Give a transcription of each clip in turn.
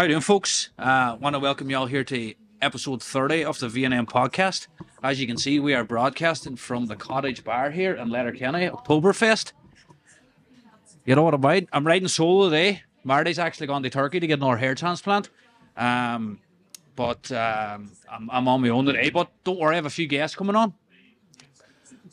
How you doing, folks? I want to welcome you all here to episode 30 of the V&M podcast. As you can see, we are broadcasting from the Cottage Bar here in Letterkenny, Oktoberfest. You know what I'm about? I'm riding solo today. Marty's actually gone to Turkey to get another hair transplant. But I'm on my own today. But don't worry, I have a few guests coming on.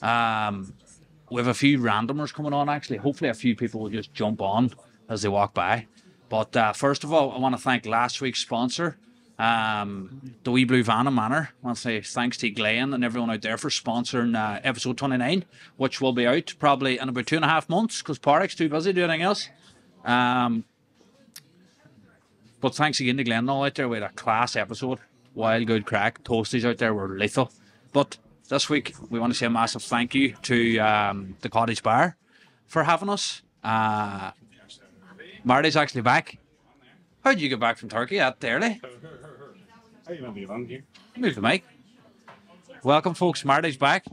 We have a few randomers coming on, actually. Hopefully a few people will just jump on as they walk by. But first of all, I want to thank last week's sponsor, the Wee Blue Van and Manor. I want to say thanks to Glenn and everyone out there for sponsoring episode 29, which will be out probably in about 2.5 months because Parik's too busy doing anything else. But thanks again to Glenn and all out there. We had a class episode. Wild good crack. Toasties out there were lethal. But this week, we want to say a massive thank you to the Cottage Bar for having us. Marty's actually back. How did you get back from Turkey that early? How you be on here? Move the mic. Welcome, folks. Marty's back.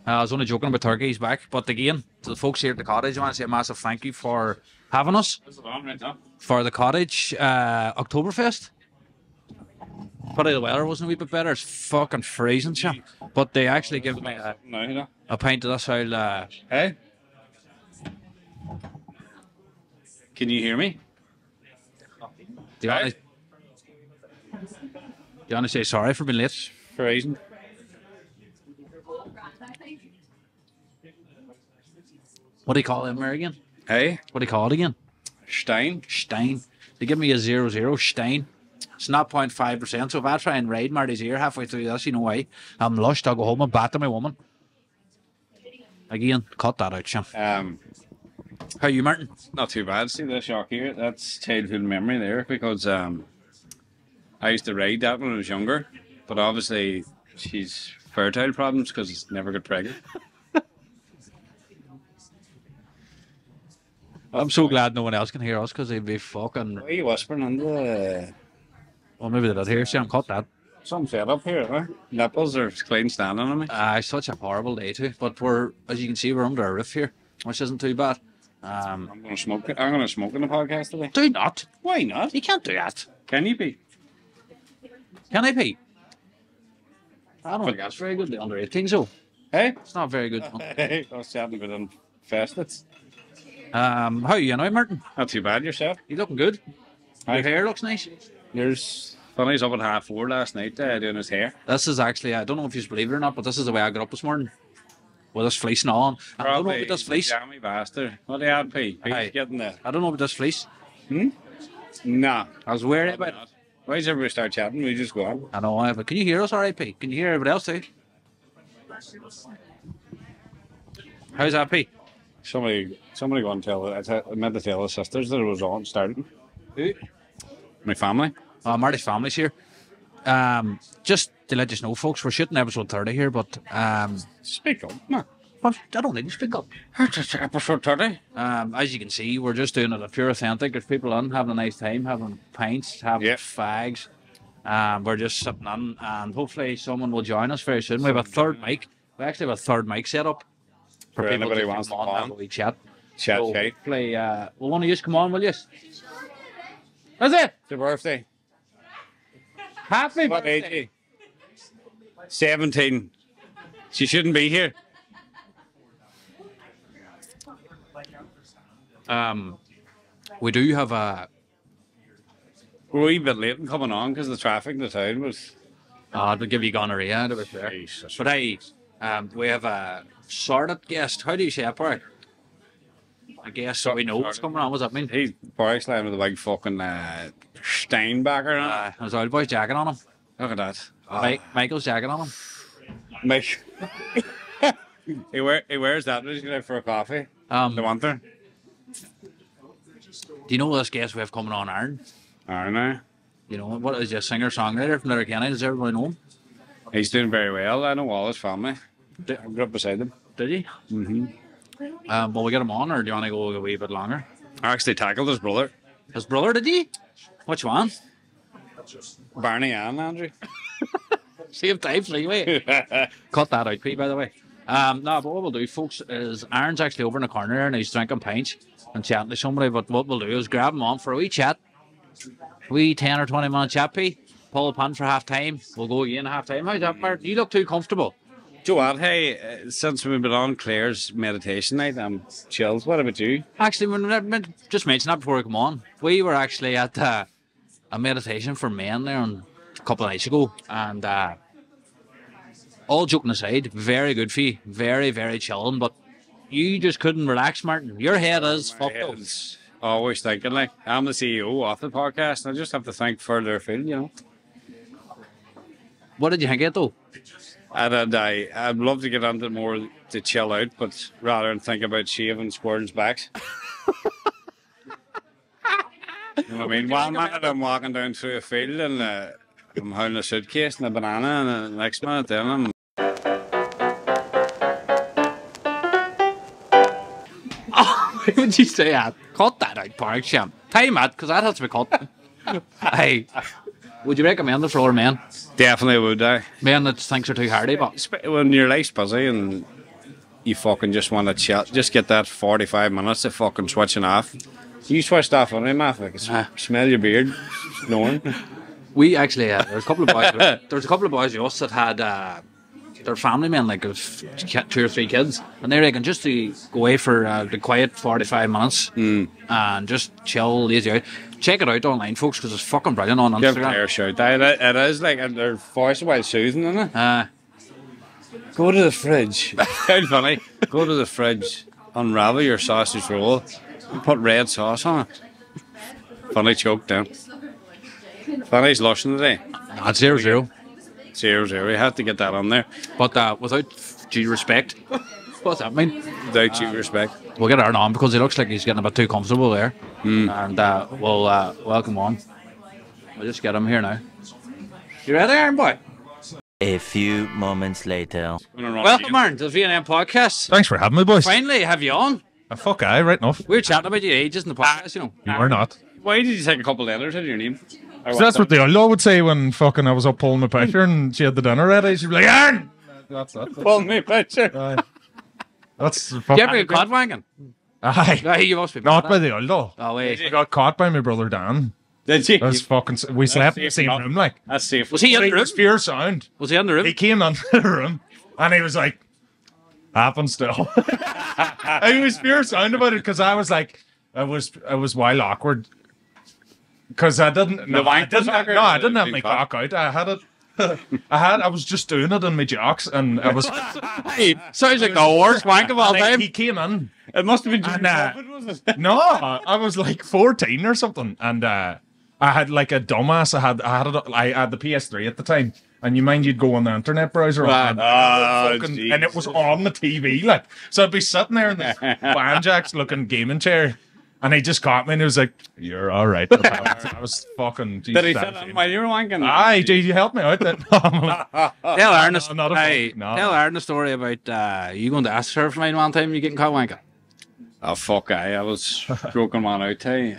I was only joking about Turkey. He's back. But again, to the folks here at the Cottage, I want to say a massive thank you for having us. Is it on right now? For the Cottage Oktoberfest. Probably the weather wasn't a wee bit better. It's fucking freezing, champ. But they actually give me a pint of this old... Hey? Can you hear me? Do you want to say sorry for being late? Freezing. What do you call them there again? Hey? What do you call it again? Stein? Stein. They give me a 0.0 Stein. It's not 0.5%, so if I try and ride Marty's ear halfway through this, you know why? I'm lushed, I'll go home and batter my woman. Again, cut that out, champ. How are you, Martin? Not too bad. See the shock here? That's childhood memory there because I used to ride that when I was younger, but obviously she's fertile problems because it's never got pregnant. I'm so glad no one else can hear us because they'd be fucking... Why are you whispering in the... Well, maybe they did hear. See, I'm cut that. Some set up here, huh? Nipples are clean standing on me. It's such a horrible day too, but we're, as you can see, we're under a roof here, which isn't too bad. I'm gonna smoke it. I'm gonna smoke in the podcast today. Do not. Why not? You can't do that. Can you be? Can I, Pete? I don't think that's very good. The under 18s, so Hey? it's not very good. Hey, I was chatting about them festits. How are you now, Martin? Not too bad yourself. You looking good? Your hair looks nice. There's Funny's up at 4:30 last night doing his hair. This is actually, I don't know if you believe it or not, but this is the way I got up this morning. With this fleece and all on. I don't know about this fleece. Jammy bastard. What do you have, Pete? Aye. Pete's getting there. I don't know about this fleece. Nah. I was worried about it. Why does everybody start chatting? We just go on. I know, but can you hear us all right, Pete? Can you hear everybody else too? How's that, Pete? Somebody go and tell I meant to tell the sisters that it was on starting. Who? My family. Marty's family's here. Just to let you know, folks, we're shooting episode 30 here, but Speak up. No. well, I don't need to speak up. It's episode 30. As you can see, we're just doing it a pure authentic. There's people on having a nice time, having pints, having fags. We're just sitting on, and hopefully someone will join us very soon. We have a third mic. We actually have a third mic set up For people anybody to wants come to on come and on. have a wee chat. Chat, So okay. hopefully, well, one of you come on, will you? That's it. It's your birthday. Happy What age? birthday. 17. She shouldn't be here. We do have a. We're a wee bit late in coming on because the traffic in the town was... It'll give you gonorrhea to be fair. Jesus. But hey, we have a sorted guest. How do you say it, Park? A guest so we know what's coming on. What's that mean? He's Boris Lamb with a big fucking Steinbacher on it. There's old boy's jacket on him. Look at that. Michael's jacket on him. Mike. he wears that when he's going out for a coffee. The winter. Do you know this guest we have coming on, Aaron? I don't know. You know, what is he, a singer-songwriter from Letterkenny? Does everybody know him? He's doing very well. I know all his family. I grew up beside him. Did he? Mm-hmm. Will we get him on, or do you want to go a wee bit longer? I actually tackled his brother. His brother, did he? Which one? Barney and Andrew. Same type, anyway. Cut that out, Pete, by the way. No, but what we'll do, folks, is Aaron's actually over in the corner there and he's drinking pints and chatting to somebody. But what we'll do is grab him on for a wee chat, wee 10 or 20 minute chat, pull a punt for half time. We'll go again half time. How's that, Bert? You look too comfortable. Joe, hey, since we've been on Claire's meditation night, I'm chilled. What about you? Actually, just mention that before we come on. We were actually at a meditation for men there a couple of nights ago, and all joking aside, very good for you, very, very chilling. But you just couldn't relax, Martin. Your head is fucked up. Always thinking like I'm the CEO of the podcast, and I just have to think further afield, you know. What did you think of it though? I'd love to get into it more to chill out, but rather than think about shaving squirrels' backs. You know what I mean? One minute I'm walking down through a field and I'm holding a suitcase and a banana, and the next minute then I'm. Why would you say that? Cut that out, Park Sham. Time it, because that has to be cut. Hey, would you recommend it for older men? Definitely would, Men that thinks are too hardy, but when your life's busy and you fucking just want to chill, just get that 45 minutes of fucking switching off. You switched off on him, Matt. I can smell your beard snoring. we actually there's a couple of boys. There's a couple of boys of us that had their family men, like 2 or 3 kids, and they reckon just to go away for the quiet 45 minutes and just chill, lazy out. Check it out online, folks, because it's fucking brilliant on Instagram. Give Claire a shout. It is like their voice while soothing, isn't it? Go to the fridge. How funny. Go to the fridge, unravel your sausage roll, and put red sauce on it. Funny choke down. Funny's lushing today. That's 0-0. 0-0. You have to get that on there. But without due respect, what's that mean? Without due respect. We'll get Aaron on because he looks like he's getting a bit too comfortable there. And we'll welcome on. We'll just get him here now. You ready, Aaron boy? A few moments later. Welcome, Aaron, to the V&M podcast. Thanks for having me, boys. Finally, have you on? Fuck aye, right enough. We were chatting about your ages in the podcast, you know. You are not. Why did you take a couple letters out of your name? So that's what the old law would say when fucking I was up pulling my picture and she had the dinner ready. She'd be like, Aaron! That's that. Pull me picture. That's Did fucking... you ever get caught wanking? Aye. Aye, you must be. Not by the old law. Oh, wait. I got caught by my brother Dan. Did you? That was fucking... We slept in the same room, like. That's safe. Was he in the It room? was pure sound. Was he in the room? He came into the room and he was like, happen still. It was pure sound about it because I was like, I was wild awkward. Because I didn't. No, I didn't have my cock out. I had it. I was just doing it in my jocks, and I was. Hey, sounds like the worst wank of all time. He came in. It must have been And, COVID, was it? No, I was like 14 or something, and I had like a dumbass. I had the PS3 at the time, and you mind you'd go on the internet browser, and it was on the TV, like so. I'd be sitting there in the banjax looking gaming chair. And he just caught me and he was like, "You're all right." I was fucking. Did he sit on while you were wanking? Aye, did you help me out then? Tell Aaron No. Aaron the story about you going to ask her for mine one time you getting caught wanking. Oh fuck! I was broken one out. Hey.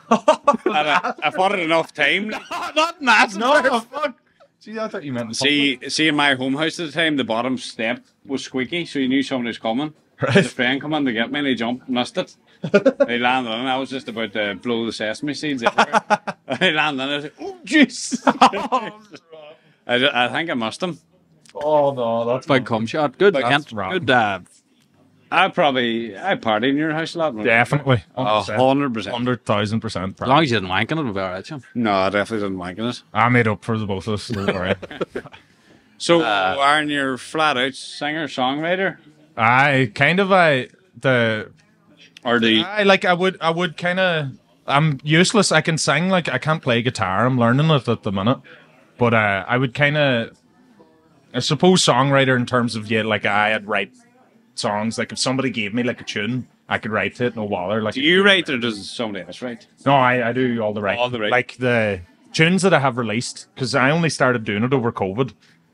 I thought it enough time. Not massive. No, fuck. Gee, I thought you meant. See, in my home house at the time, the bottom step was squeaky, so you knew somebody was coming. Right. The friend come in to get me, and he jumped, missed it. He landed on it. I was just about to blow the sesame seeds everywhere. He landed on it. I was like, "Oh, jeez!" I think I missed him. Oh no, that's Big cum shot. Good. That's wrong. Good. I partied in your house a lot. Definitely. 100%. 100,000%. As long as you didn't wank in it, we'll be alright, Jim. No, I definitely didn't like it. I made up for the both of us. Don't worry. So, Aaron, you're flat out singer songwriter, I kind of I would kind of. I'm useless. I can sing, like I can't play guitar. I'm learning it at the minute, but I would kind of. I suppose songwriter in terms of like I'd write songs. Like if somebody gave me like a tune, I could write it. No bother. Like do you write or does somebody else write? No, I do all the writing. All the writing. Like the tunes that I have released, because I only started doing it over COVID,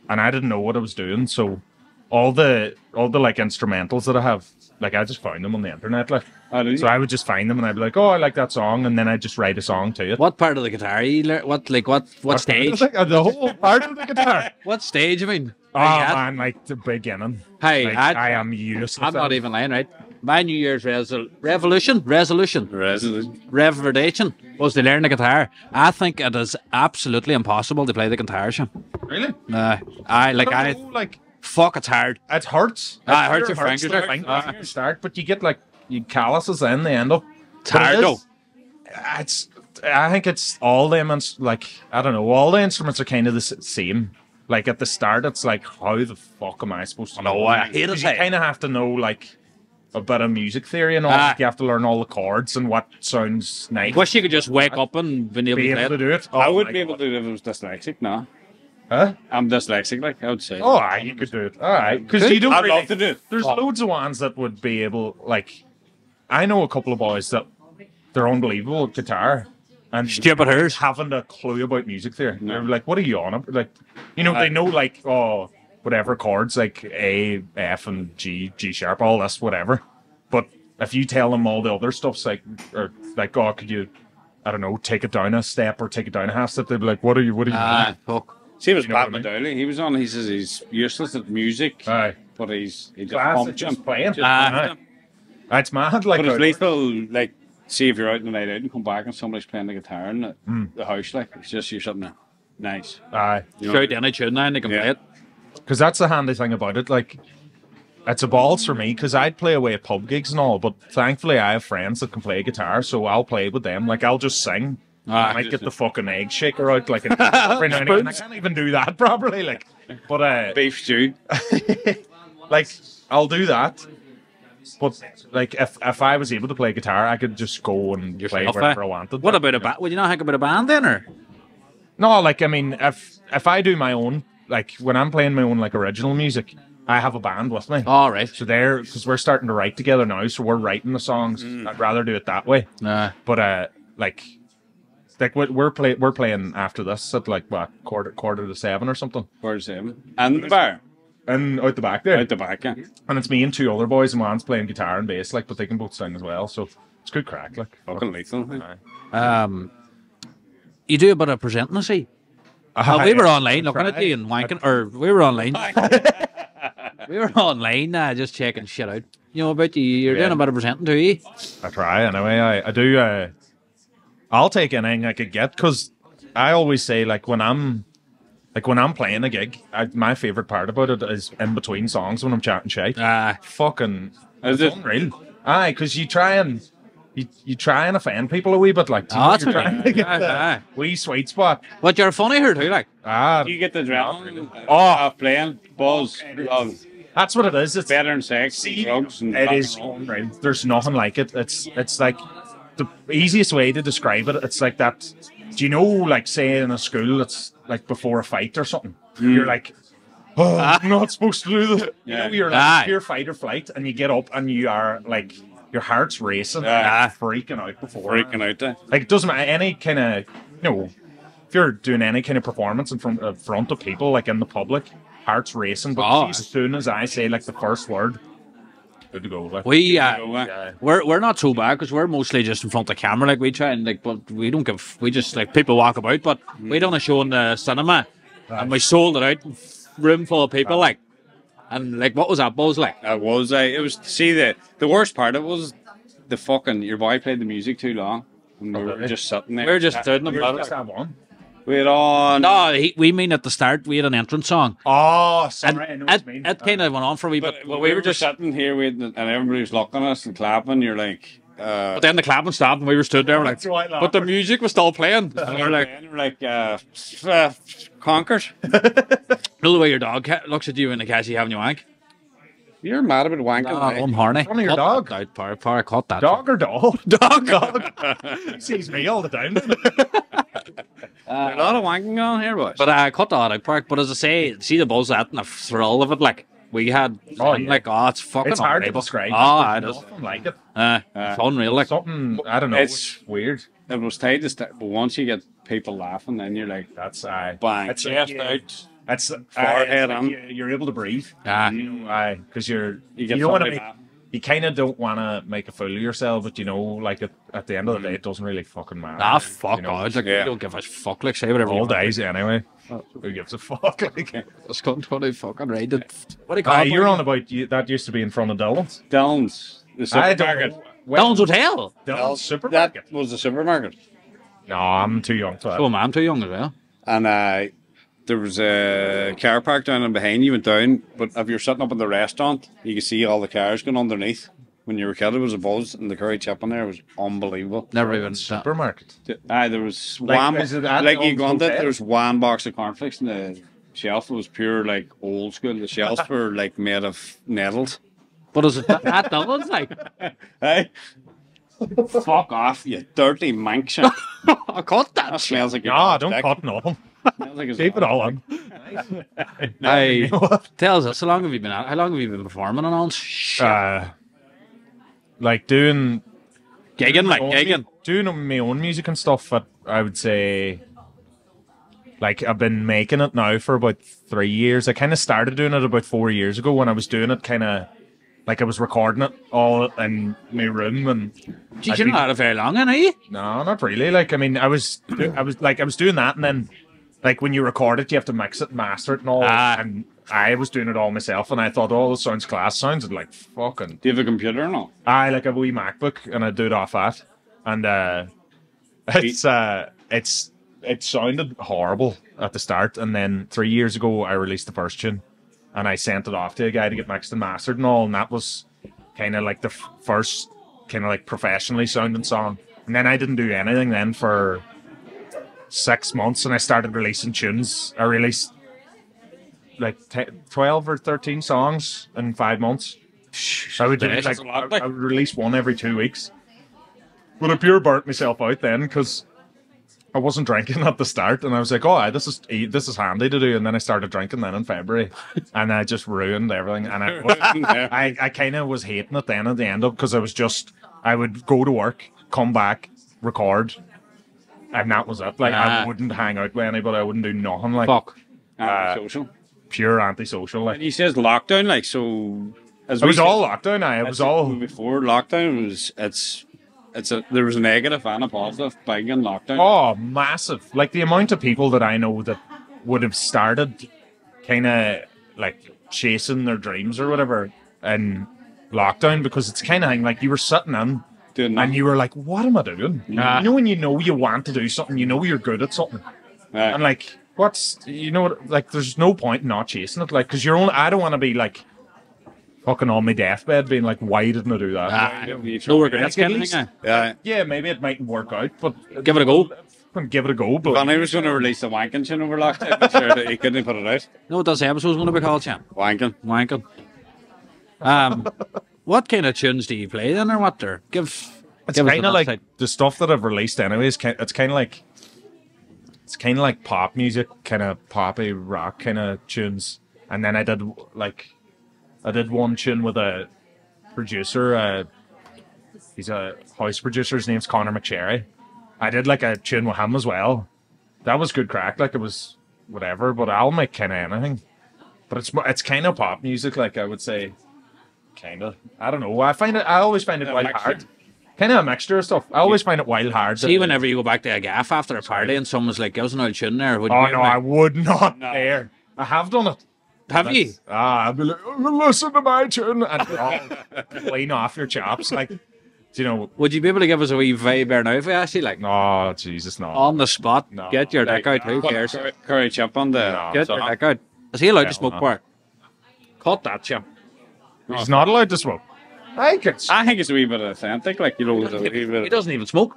and I didn't know what I was doing. So all the like instrumentals that I have, like I just found them on the internet. Like so I would just find them and I'd be like, oh, I like that song, and then I'd just write a song to it. What part of the guitar you learn? What stage? The whole part of the guitar. What stage? I mean, Oh man, like the beginning. Hey, Like, I am useless. I'm not even lying, right? My New Year's resolution was to learn the guitar. I think it is absolutely impossible to play the guitar. Sean. Really. I Like fuck, it's hard. it hurts. It hurts your fingers. You start, but you get like you calluses in the end up. It's hard though. I think it's all the I don't know. All the instruments are kind of the same. Like at the start, it's like, how the fuck am I supposed to know? I hate it. You kind of have to know like a bit of music theory and all. Like, you have to learn all the chords and what sounds nice. Wish you could just wake up and be able to do it. I wouldn't be able to do it if I was dyslexic, no. Huh? I'm dyslexic, like, I would say. Oh, you could do it. All right. Because you don't I'd really, love to do it. There's loads of ones that would be able, like, I know a couple of boys that they're unbelievable at guitar. And Stupid hairs. Haven't a clue about music theory. No. They're like, what are you on about? Like, you know, they know, like, whatever chords, like A, F, and G, G sharp, all this, whatever. But if you tell them all the other stuff's like, could you, I don't know, take it down a step or take it down a half step, they'd be like, what are you doing? Fuck. See, it was You know Pat what I mean? Madowley. He was on, he says he's useless at music, Aye. but he just Class, pumped it's just him. playing. Just It's mad. Like, But it's lethal, like, see if you're out on the night out and come back and somebody's playing the guitar in the house, like, it's just you're something nice. aye. You know? Shout any tune now and they can play it. Because that's the handy thing about it. Like, it's a balls for me because I'd play away at pub gigs and all, but thankfully I have friends that can play guitar, so I'll play with them. Like, I'll just sing. I might get the fucking egg shaker out, like, every now and again. I can't even do that properly, like. But Beef stew. like, I'll do that. But like, if I was able to play guitar, I could just go and play wherever I wanted. What about a band? Would you not think about a band then, or? No, like, I mean, if I do my own, like, when I'm playing my own, like, original music, I have a band with me. All right. So because we're starting to write together now, so we're writing the songs. I'd rather do it that way. But like we're playing after this at like what quarter to 7 or something. Quarter to 7. And the bar. And out the back there. Out the back, yeah. And it's me and two other boys, and one's playing guitar and bass, like, but they can both sing as well. So it's good crack, like. Fucking lethal. You do a bit of presenting, I see. We were online looking at you and wanking, or we were online. We were online just checking shit out. You know about you. You're doing a bit of presenting too, eh? I try anyway. I do. I'll take anything I could get because I always say like when I'm playing a gig, my favorite part about it is in between songs when I'm chatting shit. Fucking Is it unreal? Aye, because you try and offend people a wee bit, like. That's you're okay. trying to get the wee sweet spot. But you're funny here too, like. you get the adrenaline of playing, buzz, of That's what it is. It's better than sex, and drugs, and It is. Right. There's nothing like it. It's like the easiest way to describe it. It's like that. Do you know, like, say in a school, it's like before a fight or something. You're like, I'm not supposed to do that. You know, you're like pure fight or flight, and you get up and you are like, your heart's racing, freaking out before. Freaking out there. Like, it doesn't matter any kind of, if you're doing any kind of performance in front of people, like in the public, heart's racing. But as soon as I say like the first word, good to go. Like, We're not so bad because we're mostly just in front of the camera. Like, we try and like, but we don't give. We just like people walk about. But we done a show in the cinema, and we sold it out, room full of people. Like, and like, what was that buzz like? It was. It was. See, the worst part of it was the fucking. Your boy played the music too long, and we were just sitting there. We were just doing them. just have one. We had on. No, we mean at the start we had an entrance song. Oh, sorry, I know what you mean. It kind of went on for a wee bit. But we were just sitting here, and everybody was looking at us and clapping. You're like. But then the clapping stopped, and we were stood there. We're like, but the music was still playing. And we're like, conquered. Know the way your dog looks at you in the catch you having your wank? You're mad about wanking. I'm horny. Front of your dog. Power, cut that. Dog or doll? Dog. He sees me all the time. A lot of wanking on here, boys. But I cut that out, Park. But as I say, see the buzz at and the thrill of it, like we had, it's fucking. It's hard to unbelievable. describe. It is. Nothing like it. It's unreal, like. Something, I don't know. It's weird. It was tight to start, but once you get people laughing, then you're like, That's bang, It's chest out. That's Forehead like on. you're able to breathe. Because you get don't want to somebody make. laugh. You kind of don't want to make a fool of yourself, but like at the end of the day, it doesn't really fucking matter. Fuck God. Like, we don't give a fuck. Like, say whatever you All want. days anyway. Who gives a fuck? Like, It's going to fucking right. What do you call it? you're on about that used to be in front of Dylan's. Dylan's, the I don't supermarket. know. Dylan's Hotel. Dylan's supermarket. That was the supermarket. No, I'm too young for that. Oh, man, I'm too young as well. And there was a car park down and behind you, went down. But if you're sitting up in the restaurant, you could see all the cars going underneath. When you were a kid, it was a buzz, and the curry chip in there was unbelievable. Never even Supermarket. There was Like, one, is it at like you Dylan's go into it, Hotel? there was one box of cornflakes, and the shelf was pure like old school. The shelves were like made of nettles. But is it that Dylan's like? Hey, fuck off, you dirty manx! I caught That that. smells like your No, don't dick. cut nothing. Smells like his Keep it all on. Hey, tell us, how long have you been at? How long have you been performing on? Like doing Gigging, like my own gigging. doing my own music and stuff. But I would say, like, I've been making it now for about 3 years. I kind of started doing it about 4 years ago when I was doing it kind of like I was recording it all in my room and. Geez, you're not had it very long, are you? No, not really. Like, I mean, I was doing that, and then, like, when you record it, you have to mix it, master it, and all. And I was doing it all myself, and I thought, oh, this sounds class. Sounded like fucking. Do you have a computer or not? I like a wee MacBook, and I do it off that, and it sounded horrible at the start, and then 3 years ago, I released the first tune, and I sent it off to a guy to get mixed and mastered and all, and that was kind of like the first kind of like professionally sounding song. And then I didn't do anything then for 6 months, and I started releasing tunes. I released like 12 or 13 songs in 5 months. I would do That's like a lot, I would release one every 2 weeks. But I pure burnt myself out then because I wasn't drinking at the start, and I was like, "Oh, this is handy to do." And then I started drinking then in February, and I just ruined everything. And I kind of was hating it then at the end of because I would go to work, come back, record, and that was it. Like I wouldn't hang out with anybody. I wouldn't do nothing. Like Fuck. Social. pure antisocial. Like And he says lockdown, like so. As it we was said- all lockdown. It was all. before lockdown. There was a negative and a positive big in lockdown. Oh, massive. Like the amount of people that I know that would have started kind of like chasing their dreams or whatever in lockdown because it's kind of thing like you were sitting in Doing and you were like, what am I doing? You know when you know you want to do something, you know you're good at something. Right. And like, like there's no point in not chasing it. Like, because I don't want to be like fucking on my deathbed being like, why didn't I do that? No regrets, kind of least- thing. Yeah. Yeah, maybe it mightn't work out, but Give it a go. give it a go. But Bonnie was going to release a wanking tune over lockdown, but sure that he couldn't put it out. You know what this episode's going to be called, champ? Wanking. Wanking. What kind of tunes do you play then, or what? There, it's give us kind the of like insight. the stuff that I've released anyways. It's kind of like pop music, kind of poppy rock kind of tunes. And then I did one tune with a producer. He's a house producer. His name's Connor McSherry. I did like a tune with him as well. That was good crack. Like it was whatever, but I'll make kind of anything. But it's kind of pop music, like I would say. Kind of. I don't know. I always find it wild mixture. hard. Kind of a mixture of stuff. I always find it wild hard. See, whenever you go back to a gaff after a party and someone's like, give us an old tune there. Would you Oh be no, like, I would not dare. I have done it. have you? I'd be like, oh, listen to my tune, and clean off your chops, like, you know. Would you be able to give us a wee vibe there now if we asked you, like, Oh Jesus, no. on the spot? No. Get your dick out. Who cares? Curry chip on the. No. Get song. your dick out. Is he allowed to Hell smoke no. part? Cut that, champ. He's not allowed to smoke. I think it's a wee bit authentic, like a wee He bit doesn't even smoke.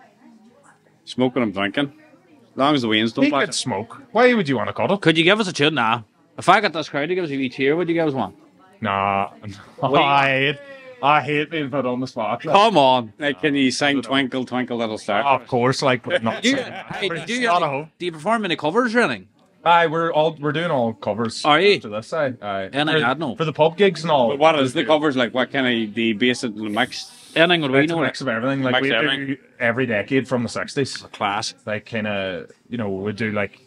smoking and drinking. As long as the winds don't He block could it. smoke. Why would you want to cut it? Could you give us a tune now? If I got this crowd to give us a wee cheer, would you give us one? Nah. I hate being put on the spot. Like, Come on. Like, can you sing Twinkle, Twinkle, Little Star? of course, like, but not. Do you, saying- hey, It's do, you, not a hope. do you perform any covers or anything? Aye, we're doing all covers. Are you? After this, aye. And I had no. For the pub gigs and all. But what is the covers like? What kind of the base of the mix? Anything would we It's a know? mix of everything. Like Mix we everything. do every decade from the 60s. Class. Like kind of, we do like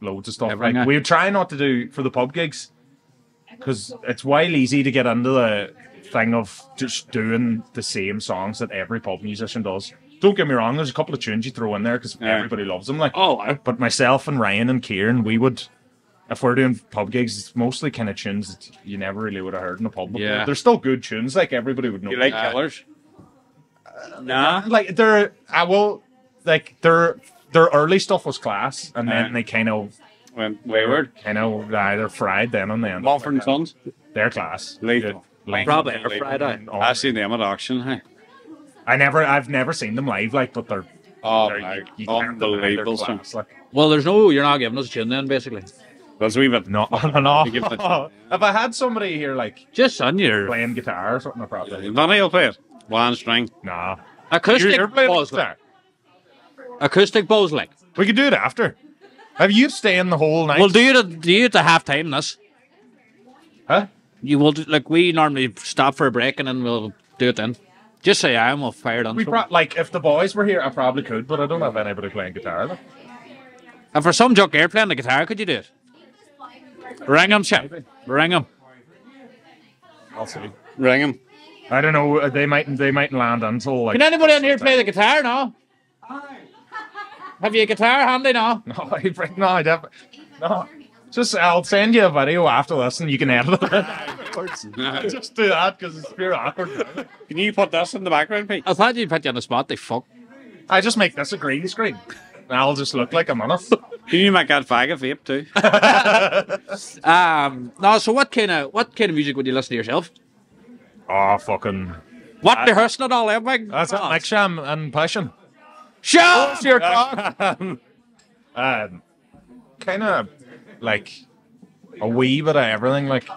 loads of stuff. Everything, Like aye. we try not to do for the pub gigs because it's wild easy to get into the thing of just doing the same songs that every pub musician does. don't get me wrong, there's a couple of tunes you throw in there because everybody loves them. Like, but myself and Ryan and Kieran, we would, if we're doing pub gigs, it's mostly kind of tunes that you never really would have heard in a pub. Yeah. They're still good tunes, like everybody would know. You like Killers? Nah, like their early stuff was class, and then they kind of Went wayward. They're fried then and then. Mumford & Sons? Their class. Lethal. Probably a Friday. I seen them at auction, hey. I've never seen them live, like, but they're you can't deny their unbelievable. class, like. Well, you're not giving us a tune then, basically. That's a wee bit. No. If I had somebody here, like, Just on your playing guitar or something, I probably. Vanny will play it. One string. Nah. acoustic You're playing balls. guitar. Acoustic balls, like. We could do it after. Have you staying the whole night? We'll do you at the half time this. Huh? You will like we normally stop for a break and then we'll do it then. Just say I am, we'll fire it on. Like, if the boys were here, I probably could, but I don't have anybody playing guitar. Like. And for some joke air playing the guitar, could you do it? Ring him, chap. Ring him. I'll see. Ring him. I don't know. They mightn't land until like. Can anybody on here play the guitar now? Have you a guitar handy now? I definitely no. Just I'll send you a video after this, and you can edit it. Just do that because it's pure awkward. Can you put this in the background, Pete? I thought you'd put you on the spot. They fuck. I just make this a green screen. And I'll just look like I'm on it. Can you make that faggot vape too? No. So what kind of music would you listen to yourself? Oh, fucking. What rehearsing it all, Mike? That's it. Mike Sham and Passion. Shut What's your talk? Kind of like a wee bit of everything. Like,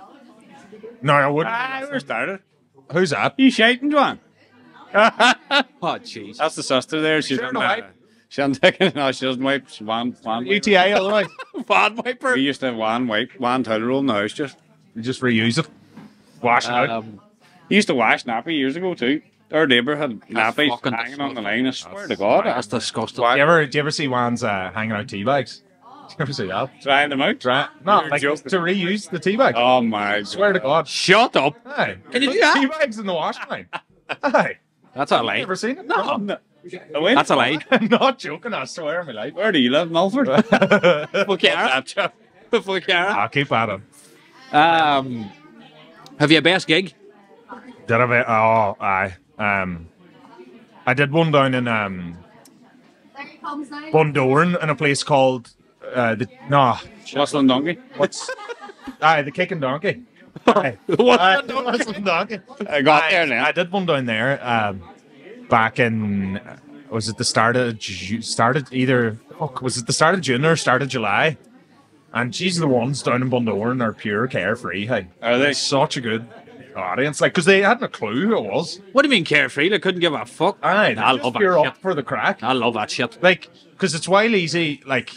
no, I wouldn't. We're started. Who's that? You shouting, John? Oh, jeez. That's the sister there. She Sure, doesn't no, wipe. She doesn't take it. No, she doesn't wipe. She's one UTI otherwise. Van wiper. We used to have one toilet roll in the house just. You just reuse it. Wash it out. He used to wash nappy years ago too. Our neighbour had nappies fucking hanging on the line. I swear to God. That's disgusting. Do you ever see ones hanging out tea bags? Do you ever see that? Trying them out. No, You're like joking. to reuse the tea bag. Oh my! I swear to God. Shut up. Aye. Can you Put do that? Tea bags in the wash line. Aye. That's a lie. Ever seen it? No. Wait, That's a lie. I'm not joking. I swear on my life. where do you live, Milford? Fuck I'll keep at it. Have you a best gig? Did I? Oh, aye. I did one down in Bundoran in a place called Whistling Donkey. the Kicking Donkey. Aye. Whistling Donkey. I got there now. I did one down there back in was it the start of June or start of July? And geez, the ones down in Bundoran are pure carefree. Hey, Are they? They're such a good audience, like because they hadn't a clue who it was. What do you mean carefree? They couldn't give a fuck. Aye, I just love pure that up shit. for the crack. I love that shit. Like, because it's wild easy, like,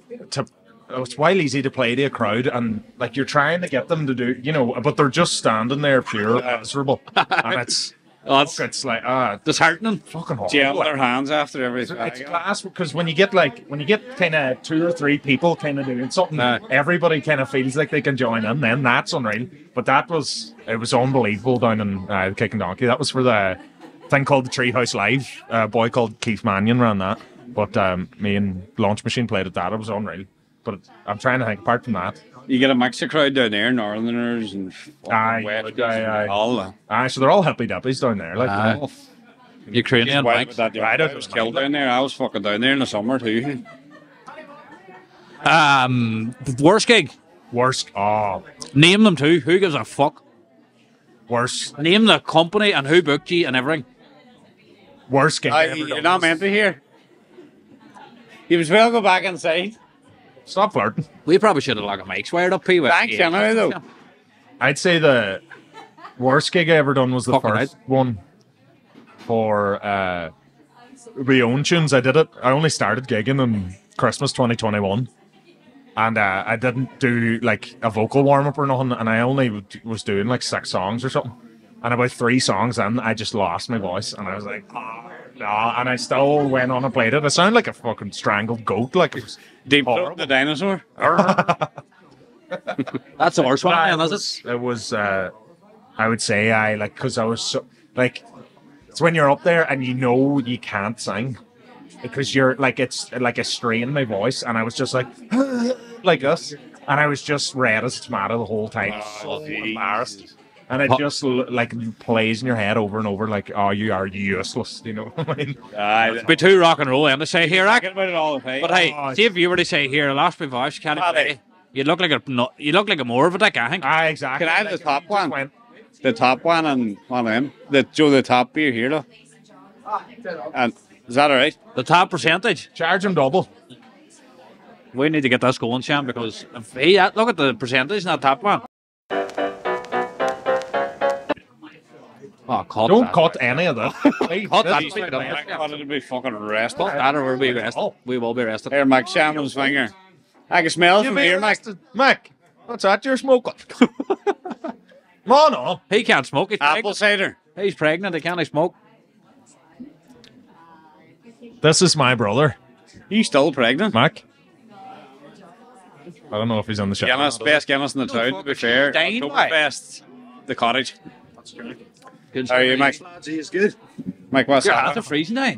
it's wild easy to play to a crowd, and like you're trying to get them to do, but they're just standing there pure miserable, and it's like Disheartening. fucking horrible. Gel their hands after everything. It's class because when you get kind of 2 or 3 people kind of doing something, everybody kind of feels like they can join in. Then that's unreal. But it was unbelievable down in the Kicking Donkey. That was for the thing called the Treehouse Live. A boy called Keith Mannion ran that. But me and Launch Machine played at that. It was unreal. But I'm trying to think apart from that. You get a mixed crowd down there, Northerners and Aye. all that. Aye, so they're all hippie dippies down there. Like, Aye. Ukrainian Why Mike. that I was killed down there. I was fucking down there in the summer too. Worst gig. worst. Oh, Name them too. Who gives a fuck? worst. Name the company and who booked you and everything. Worst gig I ever You're done. not meant to hear. You was well go back inside. Stop flirting. We probably should have like a mic's wired up, P. Thanks, anyway, though. I'd say the worst gig I ever done was the Fucking first one for my own tunes. I did it. I only started gigging in Christmas 2021, and I didn't do like a vocal warm up or nothing. And I only was doing like 6 songs or something. And about 3 songs in, I just lost my voice, and I was like, oh, no. And I still went on and played it. I sounded like a fucking strangled goat. Like it was Deep throat horrible. the dinosaur. That's the worst one, man, is it? It was. I would say because I was so like It's when you're up there and you know you can't sing because you're like it's like a strain in my voice, and I was just like like this, and I was just red as a tomato the whole time, so embarrassed. And it just like plays in your head over and over, like, oh, you are useless, you know what I mean? It'd be too rock and roll and to say here, I Talking about it all the time. but hey, see if you were to say here, I lost my voice, can't play. You look like a more of a dick, I think. Exactly. Can I have the top one? Went, The top one and one of them. The top beer here, though. And is that alright? The top percentage. charge him double. We need to get this going, Sam, because if he look at the percentage in that top one. Oh, cut Don't that. cut any of that. Cut that. I thought it'd be fucking arrested. Cut that or we'll be arrested. We will be arrested. Here, Mike, Shamron's finger. I can smell it from here, Mike. Mac, what's that you're smoking? Come on. He can't smoke. He's Apple pregnant. cider. He's pregnant. He can't smoke. This is my brother, You still pregnant? Mac. I don't know if he's on the show. Guinness, best Guinness in the town, to be fair. Stein, why? Oktoberfest. The cottage. Good How are you, Mike? He's good. Mike, what's You're that? after freezing now.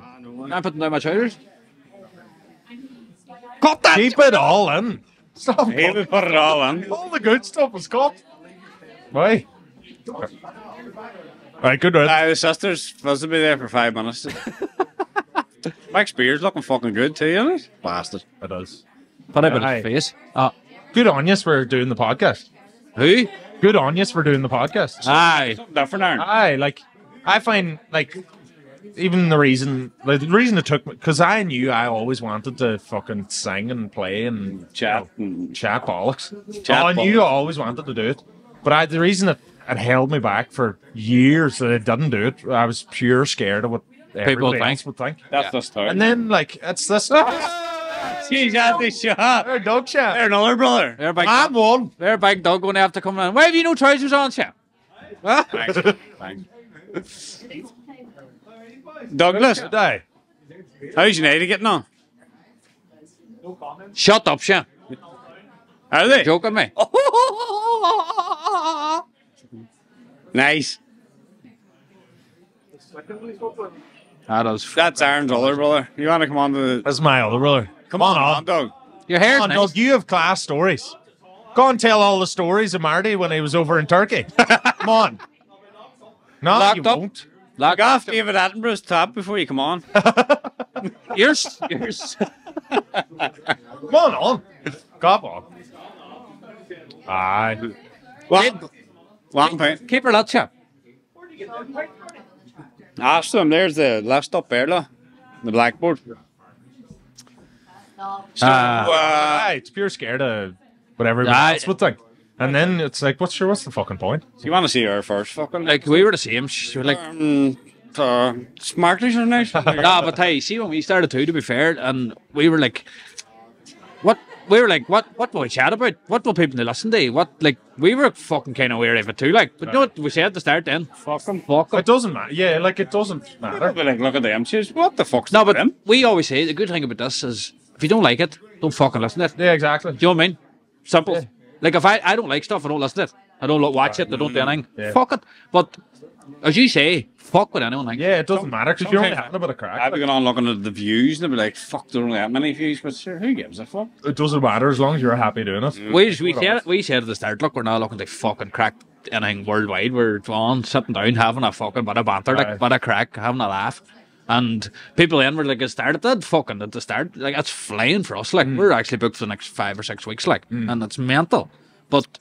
I'm putting down my trousers. Cut that. Keep it all in. Stop. He would put it all in. All the good stuff was cut. Why? Right, good one. The sister's supposed to be there for 5 minutes. Mike's beard's looking fucking good too, isn't it? Bastard. It does. Put a bit Aye. of face. Good on you for doing the podcast. Who? Good on you for doing the podcast. Aye. Something different, Aaron. Like, I find, like, even the reason it took me, because I knew I always wanted to fucking sing and play and Chat. chat bollocks. Chat I knew bollocks. I always wanted to do it. But the reason it held me back for years that I didn't do it, I was pure scared of what everybody think. else would think. That's the start. And then, like, it's this. She's at the shot. They're dog shit. They're another brother. They're big. I'm one. They're big dog going to have to come in. Why have you no trousers on, Sam? Thanks. Douglas, Today. how's your night getting on? Shut up, Sam. Are they? Joking me. Nice. That is. That's Aaron's older brother. You want to come on to the... That's my older brother. Come on, Doug. Your hair's Come on, nice. Doug, you have class stories. Go and tell all the stories of Marty when he was over in Turkey. Come on. No, Locked you up. won't. Lock Off David Attenborough's top before you come on. Yours. Come on. Come on. Aye. One point. Keep her that, Sam. Ask them. There's the list up there, look. The blackboard. Aye, it's pure scared of what everybody else would think. And then it's like, what's the fucking point? You want to see her first fucking... Like, we were the same. She was like, Smarties are nice. nah, but hey, see, when we started too, to be fair, and we were like, what will we chat about? What will people listen to? We were fucking kind of aware of it too, like, but you know what we said at the start then? Fuck 'em. It doesn't matter. Yeah, like, it doesn't matter. But like, look at them. She's, what the fuck's No, but them? we always say the good thing about this is if you don't like it, don't fucking listen to it. Yeah, exactly. Do you know what I mean? Simple. Yeah. Like, if I don't like stuff, I don't listen to it. I don't watch it, I don't do anything. Yeah. Fuck it. But, as you say, fuck what anyone thinks. Yeah, it doesn't matter because you're only sometimes- having a bit of crack. I'd be going on looking at the views and they'd be like, fuck, there are only that many views, but sure, who gives a fuck? It doesn't matter as long as you're happy doing it. We said at the start, look, we're not looking to fucking crack anything worldwide. We're on sitting down, having a fucking bit of banter, like Aye. a bit of crack, having a laugh. And people then were like, at the start, like, it's flying for us. Like, we're actually booked for the next 5 or 6 weeks, like, and it's mental. But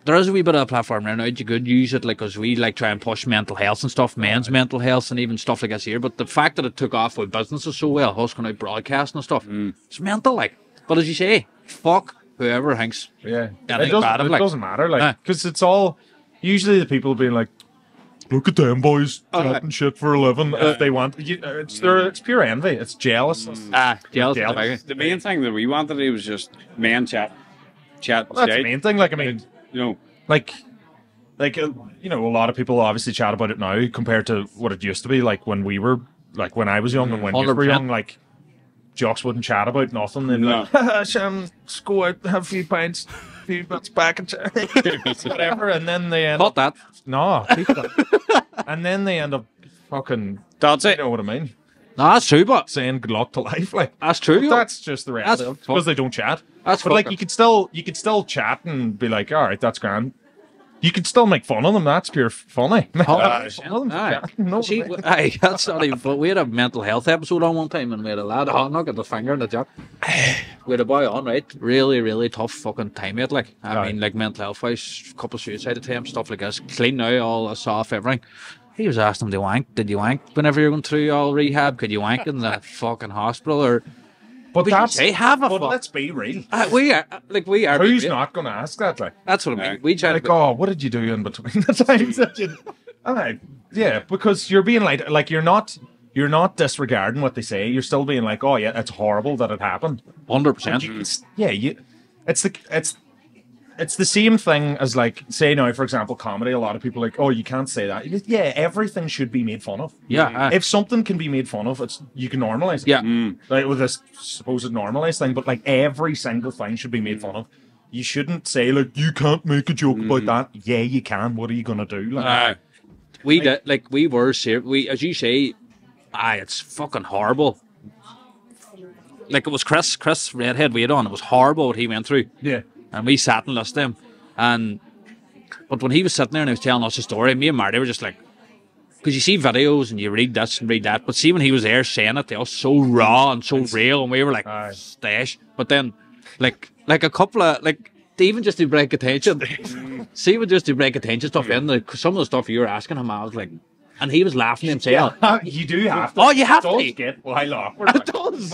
there is a wee bit of a platform there now. You could use it, like, because we like try and push mental health and stuff, men's mental health, and even stuff like this here. But the fact that it took off with businesses so well, us going out broadcasting and stuff, it's mental, like. But as you say, fuck whoever thinks. Yeah, Anything bad, it like- doesn't matter, Aye. like, because it's all usually the people being like, "Look at them boys chatting shit for a living." If they want, it's pure envy. It's jealous. Jealous. Jealous. The main thing that we wanted to do was just men chat. That's the shite. main thing. Like, I mean, You know, like you know, a lot of people obviously chat about it now compared to what it used to be. Like when when I was young and when you were 100%. young, like jocks wouldn't chat about nothing. They'd be No. like, Sam, let's go out, have a few pints, a few bits back and whatever. And then they end Cut up, that. no, keep that. And then they end up fucking. That's You it. know what I mean? No, that's true, but Saying good luck to life, like that's true. but that's just the reality. That's Because they don't chat. That's but like fucking- you could still chat and be like, all right, that's grand. You could still make fun of them. That's pure funny. Make fun of them for Aye. chatting, no See, way. aye, that's not even. But we had a mental health episode on one time, and we had a lad hot knock at the finger in the jaw. We had a boy on, right? Really, really tough fucking time it. Like, I mean, like mental health wise, couple of suicide attempts, stuff like this. Clean now, all soft, everything. He was asking him to wank. Did you wank whenever you're going through all rehab? Could you wank in the fucking hospital or? But that's They have a but fuck. let's be real. We are we are. Who's real. not going to ask that? Like, That's what I mean. We try like, to. oh, what did you do in between the times that you? Aye, yeah, because you're being like you're not disregarding what they say. You're still being like, oh yeah, it's horrible that it happened. 100%. Yeah, it's the same thing as like say now, for example, comedy. A lot of people are like, oh, you can't say that. Yeah, everything should be made fun of. Yeah. If something can be made fun of, you can normalize it. Yeah. Like with this supposed normalized thing, but like every single thing should be made fun of. You shouldn't say like you can't make a joke about that. Yeah, you can. What are you gonna do? Like, We did like we were serious. We, as you say, it's fucking horrible. Like it was Chris Redhead we had on. It was horrible what he went through. yeah. And we sat and listened to him. But when he was sitting there and he was telling us a story, me and Marty were just like, because you see videos and you read this and read that, but see when he was there saying it to us so raw and so real, and we were like, stash. But then, like a couple of even just to break attention, see, even just to break attention stuff in, like some of the stuff you were asking him, I was like, and he was laughing himself. You do have to. Oh, you have It does to. get wild awkward. It does.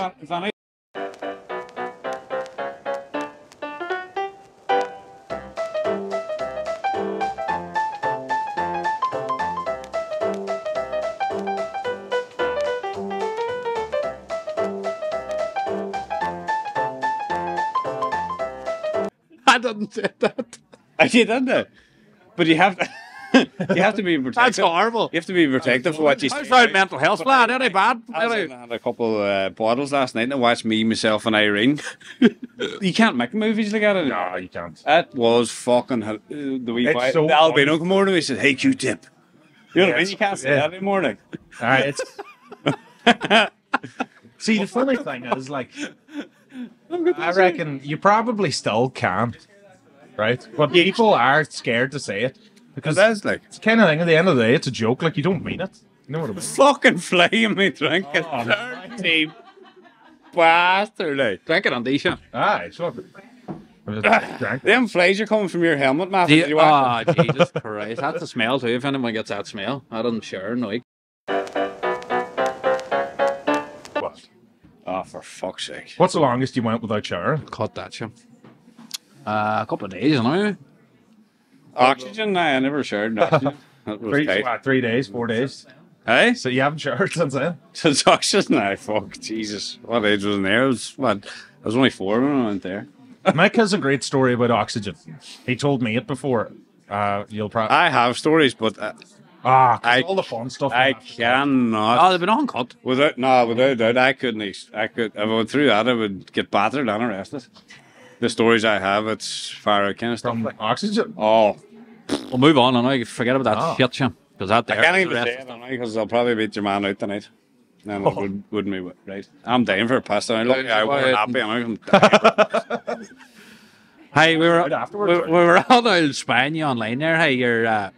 I didn't say that. I did, didn't I? But you have to. You have to be protective. That's horrible. You have to be protective for what you say. How's that mental health, lad? Any bad? I had a couple bottles last night and I watched me, myself, and Irene. You can't make movies like that. No, you can't. It was fucking the wee It's boy. so The albino funny. come over to me and said, "Hey, Q-tip." You know what I mean? You can't say that anymore. Like. It's see the funny thing is like I reckon you probably still can't, right? But people are scared to say it because That's like it's kind of thing. At the end of the day, it's a joke. Like you don't mean it. You know what I mean? fucking flying me drinking. Dirty bastard. Like. Drink it on Disha. Aye, so Them flies are coming from your helmet, man. Did you watch it? Jesus Christ. That's the smell too. If anyone gets that smell, I don't share no. what? Oh, for fuck's sake. What's the longest you went without showering? Cut that shit. A couple of days, you know. Oxygen? Nah, I never shared oxygen. That was tight. 3 days, 4 days. Hey? So you haven't showered since then? Since oxygen? Nah, fuck, Jesus. What age was in there? I was only 4 when I went there. Mike has a great story about oxygen. He told me it before. You'll probably I have stories, but all the fun stuff. I Oh, cannot. they've been uncut. Without doubt, I couldn't. If I went through that, I would get battered and arrested. The stories I have, it's far out kind of stuff. from oxygen. Oh, We'll move on, and I forget about that shit, shit. Because that I there. can't is even the say rest. it because I'll probably beat your man out tonight. And it wouldn't be right. I'm dying for a pasta. I look, I wore a nappy and I'm dying. Hey, we were Right afterwards, we were on old spying you online there. Hey, you're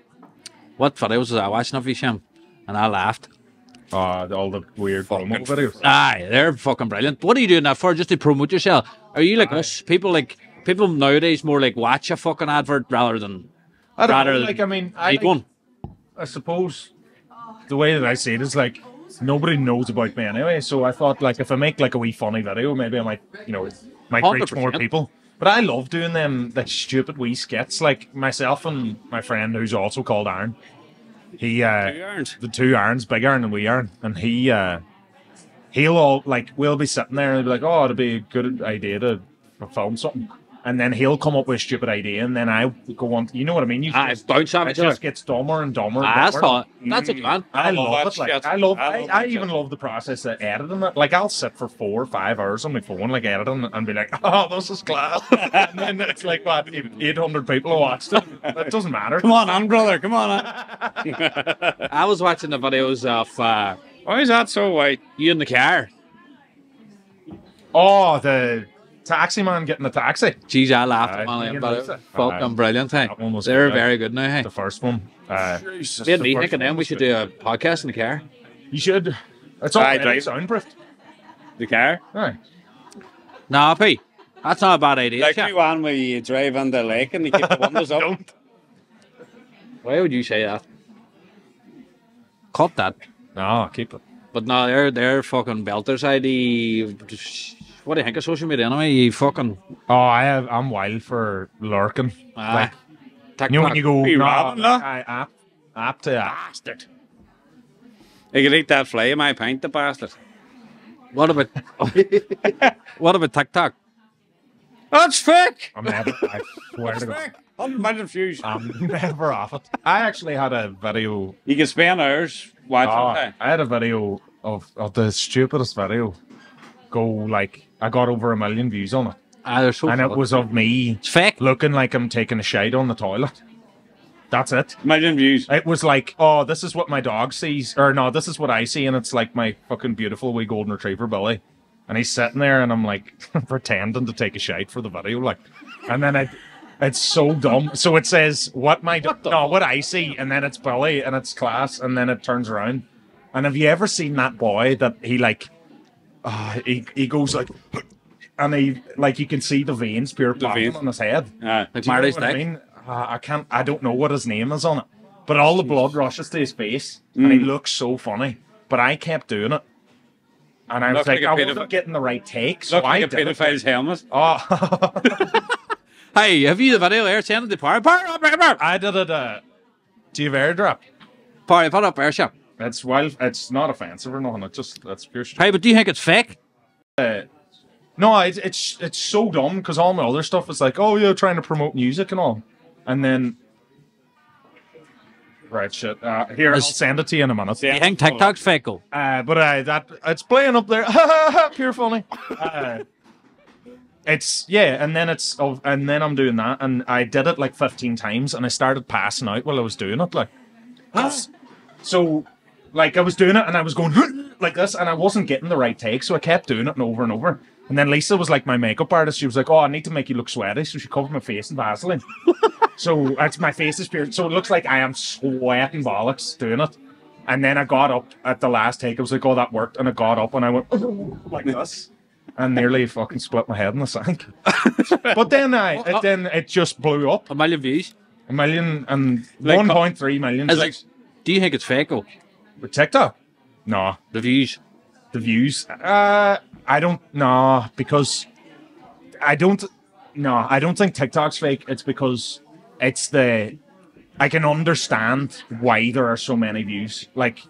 what videos was I watching of you, Shim? And I laughed. All the weird promo videos. Aye, they're fucking brilliant. What are you doing that for? Just to promote yourself? Are you like us? People nowadays more like watch a fucking advert rather than I don't rather know, than like I mean, read one. I suppose the way that I see it is like nobody knows about me anyway. So I thought like if I make like a wee funny video, maybe I might reach more 100%. people. But I love doing them like stupid wee skits. Like myself and my friend who's also called Aaron. He Irons? the two Aarons, Big Aaron and Wee Aaron, and he'll all like we'll be sitting there and he'll be like, oh, it'd be a good idea to film something. and then he'll come up with a stupid idea, and then I go on. You know what I mean? It's bounce off it each other. just gets dumber and dumber. That's fun. That's a plan. I love that it. Like, shit. I even love the process of editing it. Like, I'll sit for 4 or 5 hours on my phone, like editing, and be like, "Oh, this is class." And then it's like, what, 800 people who watched it. It doesn't matter. Come on, brother. Come on. I was watching the videos of Why is that so white? you in the car. Oh, the taxi man getting the taxi. Jeez, I laughed Aye, on you it, can but lose it it. fucking brilliant. Hey, That one was they're good, very good now. Hey, The first one. me and the me first thinking then one we was should good. do a podcast in the car. You should. It's already drive. soundproofed. The car? Aye. Nah, P, that's not a bad idea. Like chap. the one where you drive on the lake and you keep the windows up. Don't. Why would you say that? Cut that. No, keep it. But no, they're fucking belters. What do you think of social media anyway? You fucking Oh, I'm wild for lurking. Like, TikTok. you know when you go, Are you no, robbing, no? app to bastard. You could eat that fly in my pint, the bastard. What about what about TikTok? That's fake! I'm never. I swear to God, 100 million views. I'm never off it. I actually had a video. You can spend hours watching that. I had a video of the stupidest video. Go like I got over 1 million views on it, They're so and it full. was of me It's fake. looking like I'm taking a shite on the toilet. That's it. Million views. It was like, oh, this is what my dog sees, or no, this is what I see, and it's like my fucking beautiful wee golden retriever Billy, and he's sitting there, and I'm like pretending to take a shite for the video, like, and then it's so dumb. So it says what I see, and then it's Billy, and it's class, and then it turns around. And have you ever seen that boy that he like, he goes like, and he like you can see the veins pure popping veins. on his head. Like Do you know Marty's what I dick. mean? I don't know what his name is on it, but all the blood rushes to his face, and he looks so funny. But I kept doing it, and I was Looked like, like a I wasn't getting the right take, so Look I like a did it. pedophile's helmet. Oh, Hey, have you the video there? Send it to Power up, I did it. Do you have airdrop? Power, put up airship. It's wild. It's not offensive or nothing. It's just that's pure shit. Hey, but do you think it's fake? No, it's so dumb because all my other stuff is like, oh yeah, trying to promote music and all, and then. Right, shit. Here, I'll send it to you in a minute. Do you think TikTok's fake? Go. But it's playing up there. Pure funny. And then I'm doing that, and I did it like 15 times, and I started passing out while I was doing it, like. So, like I was doing it, and I was going like this, and I wasn't getting the right take, so I kept doing it and over. And then Lisa was like my makeup artist. She was like, "Oh, I need to make you look sweaty," so she covered my face in Vaseline. So that's my face is pure. So it looks like I am sweating bollocks doing it. And then I got up at the last take. I was like, "Oh, that worked," and I got up and I went like this. And nearly fucking split my head in the sink. But then it just blew up. 1 million views. 1 million and Like, 1.3 million. It's like, do you think it's fake? Go. With TikTok? No. The views. The views? I don't know because I don't think TikTok's fake. It's because I can understand why there are so many views. Like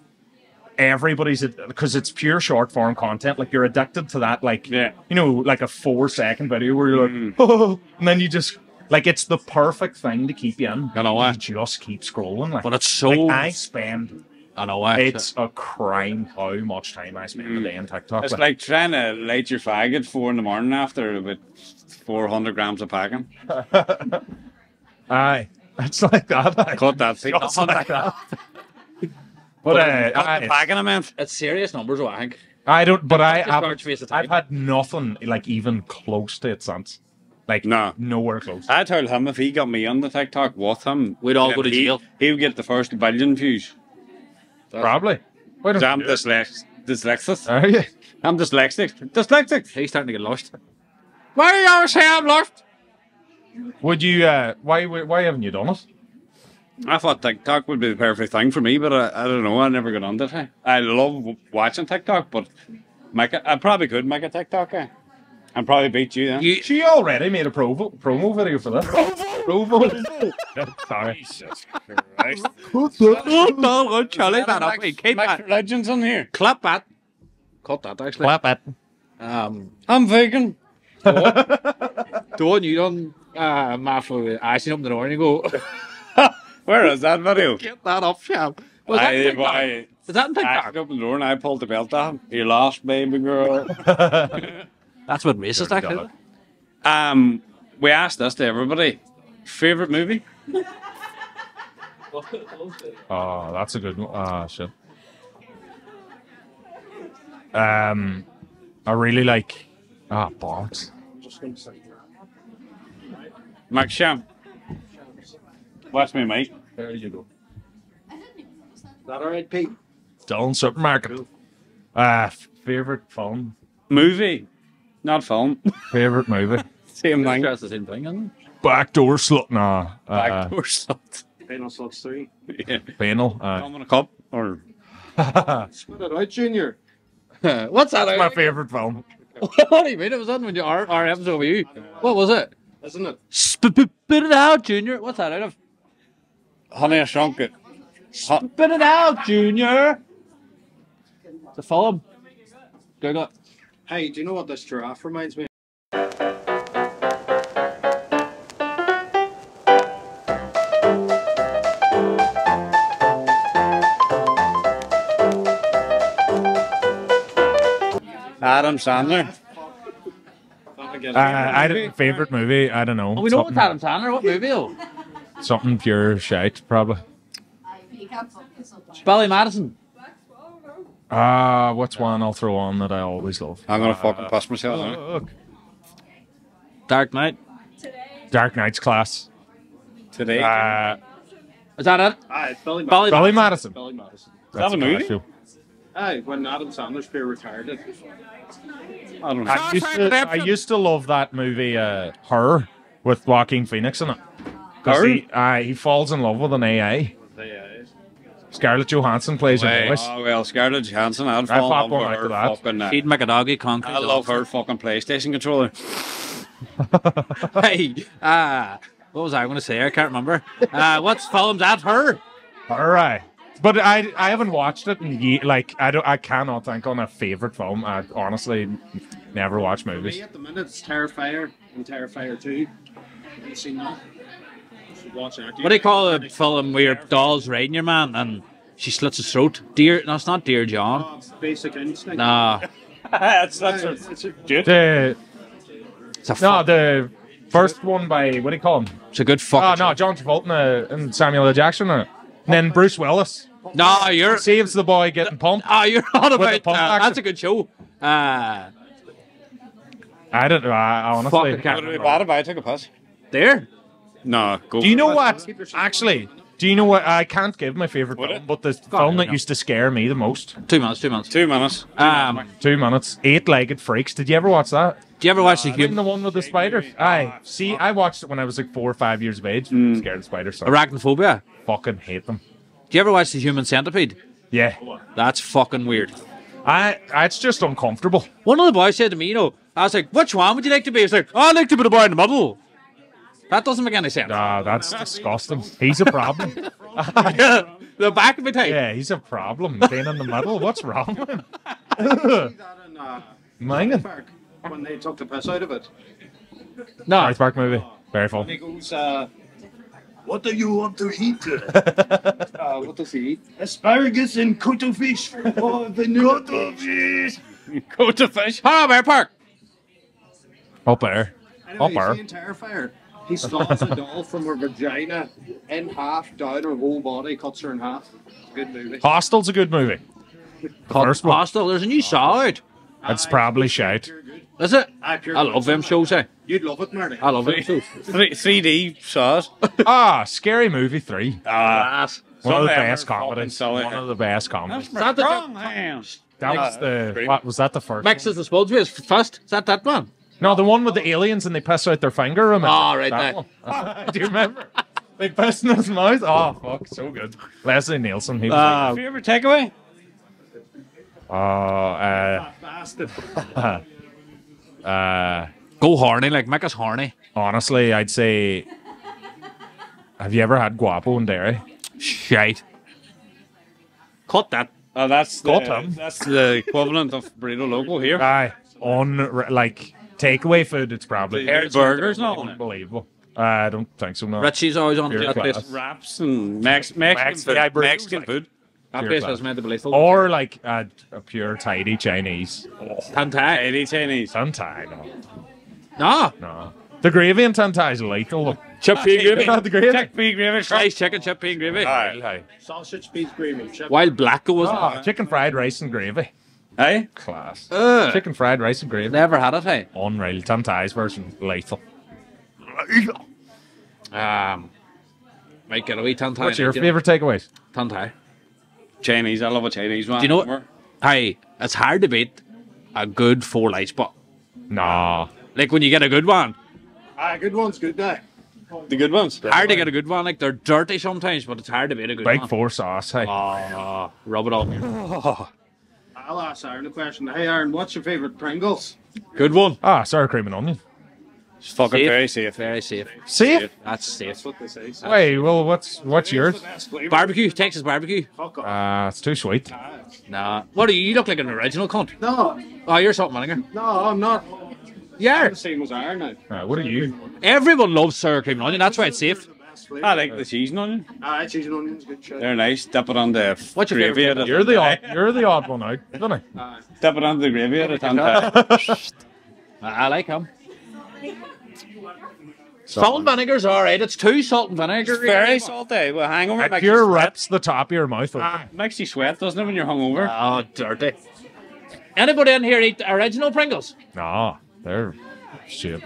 everybody's because it's pure short form content. Like you're addicted to that. Like Yeah. you know, like a 4-second video where you're like, oh, and then you just like it's the perfect thing to keep you in. You know why? You just keep scrolling. Like, But it's so. like I spend. I know why. It's a crime how much time I spend a day on TikTok. It's like trying to light your fag at 4 a.m. after about 400 grams of packing. Aye, it's like that. Cut that. Just like that. But Cut the packing, I meant. It's serious numbers, I think. I don't. But I Just have. large face of time. I've had nothing like even close to it since. Like No. nowhere close. I told him if he got me on the TikTok with him, We'd all go to jail. He would get the first 1 billion views. Probably. Why don't I'm you do it? dyslexic. Are you? I'm dyslexic. He's starting to get lost. Why do you always say I'm lost? Would you? Why haven't you done it? I thought TikTok would be the perfect thing for me, but I don't know. I never got on it. I love watching TikTok, but I probably could make a TikTok. And probably beat you then. She already made a promo video for this. Promo. Sorry. Jesus Christ. No, Charlie, that up. Wait, keep that. Legends on here. Clap that. Cut that, actually. Clap it. I'm vegan. The one you done, Matt, for Ashton up the door and you go, Where is that video? get that up, champ. Was that in TikTok? Was that in I TikTok? opened up the door and I pulled the belt off. You lost, baby girl. That's what racist, actually. We asked this to everybody. Favorite movie? Oh, that's a good one. Ah, shit. I really like. Bollocks. Max Sham. Watch me, mate. There you go. Is that alright, Pete? Dylan Supermarket. Favorite film. Movie, not film. Favorite movie. Same thing. That's the same thing, isn't it? Backdoor Slut. Nah. Backdoor Slut. Penal Sluts 3. Yeah. Penal. Come in a cup or Spit it out, Junior. What's that? That's my favorite film. What do you mean? It was on when our episode with you. What was it? Isn't it? Spit it out, Junior. What's that out of? Honey, I Shrunk It. Spit it out, Junior. It's a film. Google it. Hey, do you know what this giraffe reminds me of? Adam Sandler. Favorite movie. I don't know. Oh, we know it's Adam Sandler. What movie? Though? Something pure shite, probably. Billy Madison. What's one I'll throw on that I always love? I'm gonna fucking pass myself. Now. Look. Dark Knight. Dark Knight's class. Today. Is that it? Aye, it's Billy Billy Madison. Billy Madison. that a movie? class, Aye, when Adam Sandler's peer retired it. I don't know. I used to love that movie, Her, with Joaquin Phoenix in it. Because he falls in love with an AA. Scarlett Johansson plays her voice. Oh well, Scarlett Johansson. I'd I fall pop in one love out with to her that. fucking. Feed McAdoggy concrete. I love her fucking PlayStation controller. Hey, what was I going to say? I can't remember. What's film's at her? All right. But I haven't watched it in I cannot think on a favorite film. I honestly never watch movies. Me at the minute, it's Terrifier and Terrifier 2. Have you seen that? You should watch it. What do you call a film where your doll's riding your man and she slits his throat? No, it's not Dear John. Oh, it's Basic Instinct. Nah, That's It's a The first one by what do you call him? it's a good fucking. Oh no, John Travolta and Samuel L. Jackson. And then Bruce Willis No, you're. saves the boy getting pumped. Oh, you're on the about. pump action. That's a good show. I don't know. I honestly. Fuck, I can't Would it be remember. bad if I took a piss? There. No. Go. Do you know what? Actually, do you know what? I can't give my favorite Would film, it? but the film that used to scare me the most. 2 minutes. 2 minutes. 2 minutes. 2 minutes. Eight-legged freaks. Did you ever watch that? Do you ever watch the The human one with the spider. Aye. See, I watched it when I was like 4 or 5 years of age. Scared of spiders. So arachnophobia? fucking hate them. Do you ever watch the Human Centipede? Yeah. That's fucking weird. It's just uncomfortable. One of the boys said to me, I was like, which one would you like to be? He's like, I'd like to be the boy in the middle. That doesn't make any sense. That's disgusting. He's a problem. The back of my tape. Yeah, he's a problem. Being in the middle. What's wrong with him? See that in Minging. Park when they took the piss out of it. No. North Park movie. Very fun. And he goes, What do you want to eat? what does he eat? Asparagus and cuttlefish. Oh, cuttlefish. Go to fish. Hello, Bear Park. Up there. Anyway, Up there. see in Terrifier, he stabs a doll from her vagina in half, down her whole body, cuts her in half. It's a good movie. Hostel's a good movie. The first one. Hostel. There's a new saw out. It's probably shite. Is it? Aye, pure I good. love them shows, eh? You'd love it, Marty. I love them shows. 3D saws. Scary Movie 3. Class. One of the Some of them best are fucking comedies. silly. One of the best comedies. that the- Strong hands. That was the. What was that? The first. Mixes the Spudways first. Is that one? No, the one with the aliens and they piss out their finger. Remember? Oh, right That there. one. Do you remember? They piss in his mouth. Oh fuck, so good. Leslie Nielsen. He was Favorite takeaway? Bastard. Go horny, like make us horny. honestly, I'd say. Have you ever had guapo in dairy? Shite. Cut that. That's Got him. that's the equivalent of burrito loco here. Aye, takeaway food, it's probably Burgers, no. unbelievable. I don't think so. No. Richie's always on Pure that place. class. Wraps and Mexican food. yeah, burritos, Mexican like- food. That Pure place class. was meant to be lethal. Or like a pure tidy Chinese. Tantai. Eddie Chinese. Tantai, no. No. No. The gravy in Tantai is lethal. Look. Chip pea gravy. Not the gravy. Chickpea gravy. Sliced chicken, chip pea gravy. Aye. Sausage, peas, gravy. Chip. Wild black was Oh, chicken fried rice and gravy. Aye. Class. it? Chicken fried rice and gravy. Never had it, hey. Unreal. Tantai's version, lethal. Might get a wee tantai. What's your favourite takeaways? Tantai. Chinese. I love a Chinese one. Do you know what? Hey, it's hard to beat a good 4 light spot. Nah. Like when you get a good one, Good one's good day. The good ones. hard to get a good one. Like they're dirty sometimes, but it's hard to beat a good Big one. 4 sauce, hey. Oh, rub it on. I'll ask Aaron a question. Hey, Aaron, what's your favourite Pringles? Good one. Sour cream and onion. It's fucking Safe. very safe. Very safe. Safe? That's safe. What they say. Wait, well, what's yours? Barbecue, Texas barbecue. Fuck off. It's too sweet. Nah. What are you? You look like an original cunt. No, Oh, you're salt and vinegar. no, I'm not. Yeah. The same as Aaron now. What are you? Everyone loves sour cream and onion. That's why it's safe. I like the cheese and onion. Cheese and onions, good shit. They're nice. Dip it on the What's your gravy. favourite? At You're the odd one out, isn't it? Dip it on the gravy at a Tantai. I like them. Salt and vinegar's alright. It's too salt and vinegar. Very salty. Well, hangover It makes pure you sweat. rips the top of your mouth open. Makes you sweat, doesn't it, when you're hungover? Oh, dirty. Anybody in here eat original Pringles? Nah, they're shit.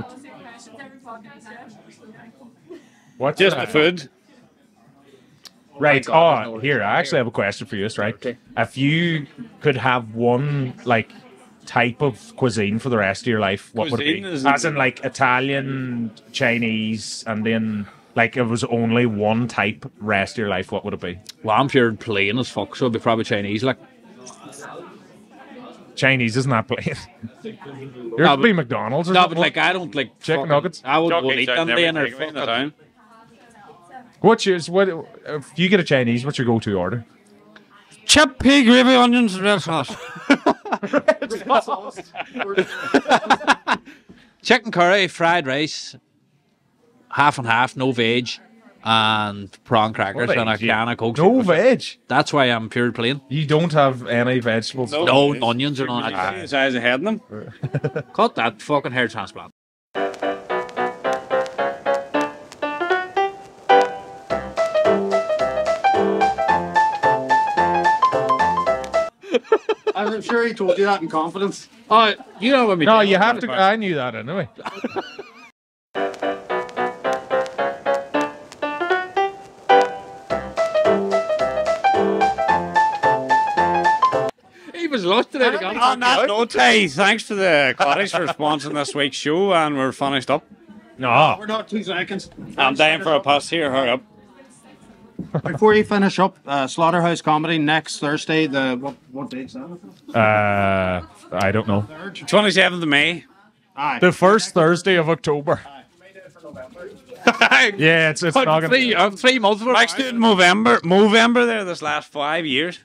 What's Just the food. Right. God, Oh, here, I actually have a question for you, right? Okay. If you could have one, like, type of cuisine for the rest of your life, what would it Cuisine be? isn't- As in, like, Italian, Chinese, and then, like, it was only one type rest of your life, what would it be? Well, I'm pure plain as fuck, so it'd be probably Chinese. Like, Chinese isn't that plain. Yours No, would be McDonald's or no, something. but like I don't like Chicken fucking- nuggets? I would Chuck go eats eat out them in every then or takeaway in the fucking. town. What's yours? What if you get a Chinese? What's your go-to order? Chip pea gravy, onions, red sauce. Chicken curry, fried rice, half and half, no veg, and prawn crackers and a can of Coke. No veg. That's why I'm pure plain. You don't have any vegetables. No onions or none. The size of head in them. Cut that fucking hair transplant. I'm sure he told you that in confidence. Oh, you know what we No, you have to. I knew that anyway. He was lost today. On that note, hey, thanks to the Cottage for sponsoring this week's show, and we're finished up. No. We're not 2 seconds. I'm dying for a pass here. Hurry up. Before you finish up, Slaughterhouse Comedy next Thursday. What date's that? I don't know. 27th of May. Aye. The first Thursday of October. Yeah, it's not gonna. 3 months. Mike's doing Movember there this last 5 years.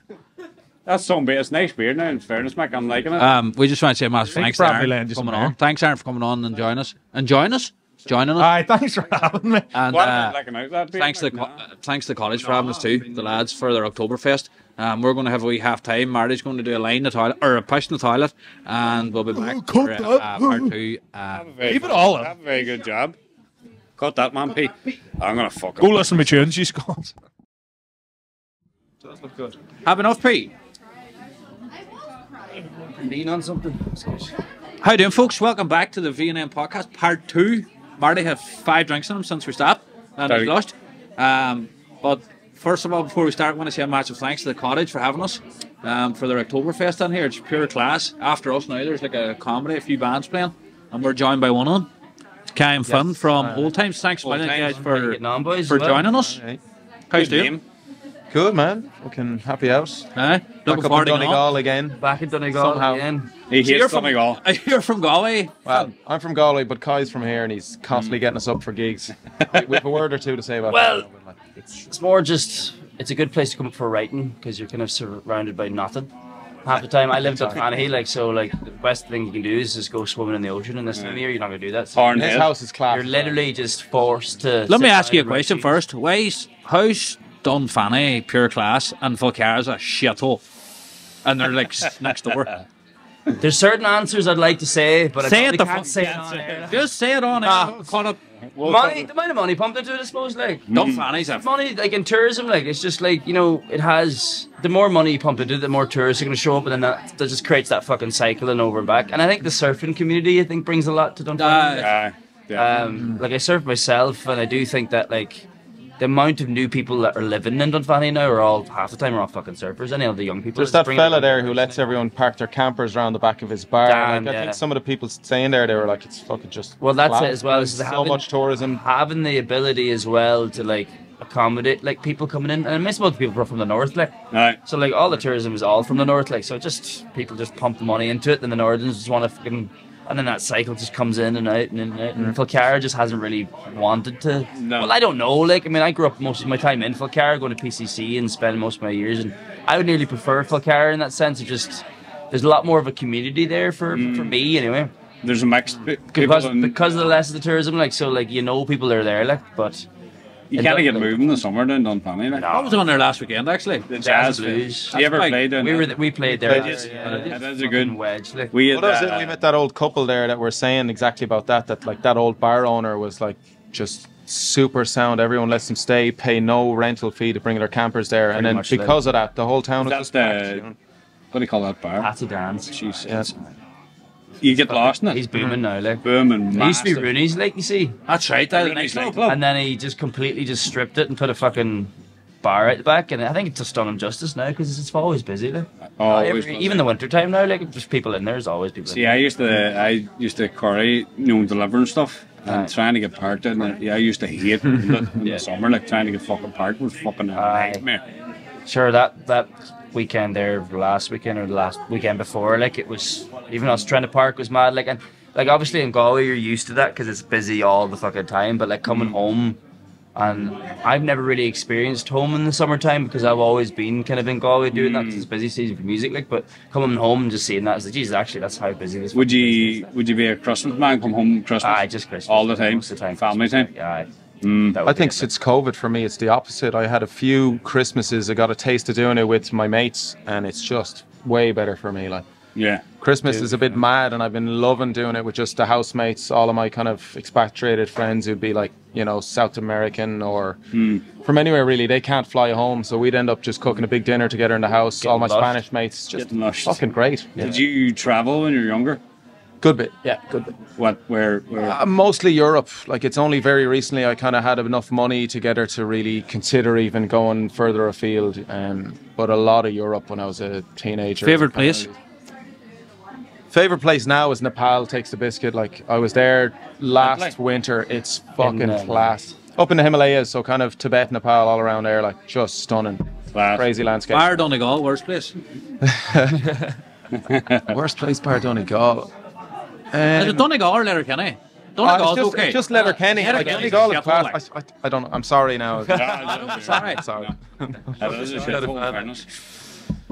That's some beer. It's nice beer now, in fairness, Mike. I'm liking it. We just want to say a massive think thanks to probably Aaron lend for you some coming on. beer. Thanks, Aaron, for coming on and joining us. Joining us. Aye, thanks for having me. And What am I looking out that beer? thanks to Mike? thanks to the college for having us too. The lads for their Oktoberfest. We're going to have a wee half time. Marty's going to do a line in the toilet or a push in the toilet, and we'll be back for part 2. Leave it all in. Have a very good job. Cut that, man, Pete. I'm gonna fuck Go up. listen to my tunes, she's called. Have enough, Pete. Lean on something. How you doing, folks? Welcome back to the V&M podcast, part 2. Marty had 5 drinks in him since we stopped, and he's lost. But first of all, before we start, I want to say a massive thanks to the Cottage for having us for their Oktoberfest on here. It's pure class. After us now, there's like a comedy, a few bands playing, and we're joined by one of them. It's Kai and Fun from Old Times. Thanks, Old guys, Times. for joining us. How you Good doing? name. Good, man. Fucking happy house. Looking Back up in forward to getting on. Donegal again. Back in Donegal Somehow. again. He So you're hates from, Donegal. you're from Galway. Well, I'm from Galway, but Kai's from here, and he's constantly getting us up for gigs. We have a word or two to say about Well, that. It's more just, it's a good place to come up for writing because you're kind of surrounded by nothing. half the time. I lived in Dunfanny, like, so like the best thing you can do is just go swimming in the ocean in this time of year. You're not gonna do that. So His house is class. you're literally just forced to. Let me sit ask you a down and question write first. How's Dunfanny pure class and Falcara's a shithole? And they're like next door. There's certain answers I'd like to say, but Say I it probably the can't say it on air. Just say it on air. Call it. Money, the amount of money pumped into it, I suppose, like Dunfanny's a money, like in tourism, like it's just like, you know, it has the more money you pump into it, the more tourists are going to show up, and then that just creates that fucking cycle and over and back. And I think the surfing community, I think, brings a lot to Dunfanny. Like I surf myself, and I do think that like the amount of new people that are living in Dunfanny now are all half the time are all fucking surfers. Any of the young people. There's that fella there who lets everyone park their campers around the back of his bar. Dan, Like, I think some of the people staying there, they were like, it's fucking just. Well, that's flat. it as well. There's so much tourism. Having the ability as well to like accommodate like people coming in, and most of the people are from the north, like. Right. So like all the tourism is all from the north, like, so just people just pump the money into it, and the northerns just want to fucking. And then that cycle just comes in and out and in and out. And Falcara just hasn't really wanted to. No. Well, I don't know. Like, I mean, I grew up most of my time in Falcara, going to PCC and spending most of my years. And I would nearly prefer Falcara in that sense of just, there's a lot more of a community there for me anyway. There's a mix. Because of the less of the tourism, like, so like, you know, people are there, like, but. You can't get moving in the summer down Dunfanny. Like. I was on there last weekend actually. The Jazz Blues. You ever played down there? We played there. That is a good wedge. Like. We had, We met that old couple there that were saying exactly about that. That like that old bar owner was like just super sound. Everyone lets them stay, pay no rental fee to bring their campers there, and then because of that, the whole town was just packed, you know? What do you call that bar? Patty Dance. Jeez. Yeah. You get lost in it. He's booming now, like. Booming. He used to be massive. Rooney's, like, you see. That's right. That Rooney's nice nightclub. And then he just completely just stripped it and put a fucking bar out the back, and I think it's just done him justice now because it's always busy, like. Always Even the winter time now, like, there's people in there. There's always people. See, in I used to curry, delivering stuff and trying to get parked in. I used to hate it in the summer, like trying to get fucking parked was fucking a nightmare. Sure, that weekend there, last weekend or the last weekend before, like, it was, even us trying to park was mad, like, and like obviously in Galway you're used to that because it's busy all the fucking time, but like coming home, and I've never really experienced home in the summertime because I've always been kind of in Galway doing that because it's busy season for music, like, but coming home and just seeing that, it's like, Jesus, actually that's how busy this Would you be a Christmas man, come home Christmas? just Christmas all the time, most of the time, family time? Yeah, I think since COVID for me it's the opposite. I had a few Christmases I got a taste of doing it with my mates, and it's just way better for me. Like, yeah, Christmas is a bit mad, and I've been loving doing it with just the housemates, all of my kind of expatriated friends who'd be like, you know, South American or from anywhere really. They can't fly home, so we'd end up just cooking a big dinner together in the house. All my Spanish mates, just fucking great. Did you travel when you were younger? Good bit, yeah, good bit. Where? Mostly Europe. Like, it's only very recently I kind of had enough money together to really consider even going further afield. But a lot of Europe when I was a teenager. Favorite place? Favorite place now is Nepal. Takes the biscuit. Like, I was there last winter. It's fucking class. Up in the Himalayas, so kind of Tibet, Nepal, all around there. Like, just stunning. Class. Crazy landscape. Bar Donegal, worst place. Worst place, Bar Donegal. Is it Donegal or Letterkenny? Donegal's it's okay. just Letterkenny. Like, Donegal is class. I don't know. I'm sorry now. Sorry. That is a shithole, in fairness.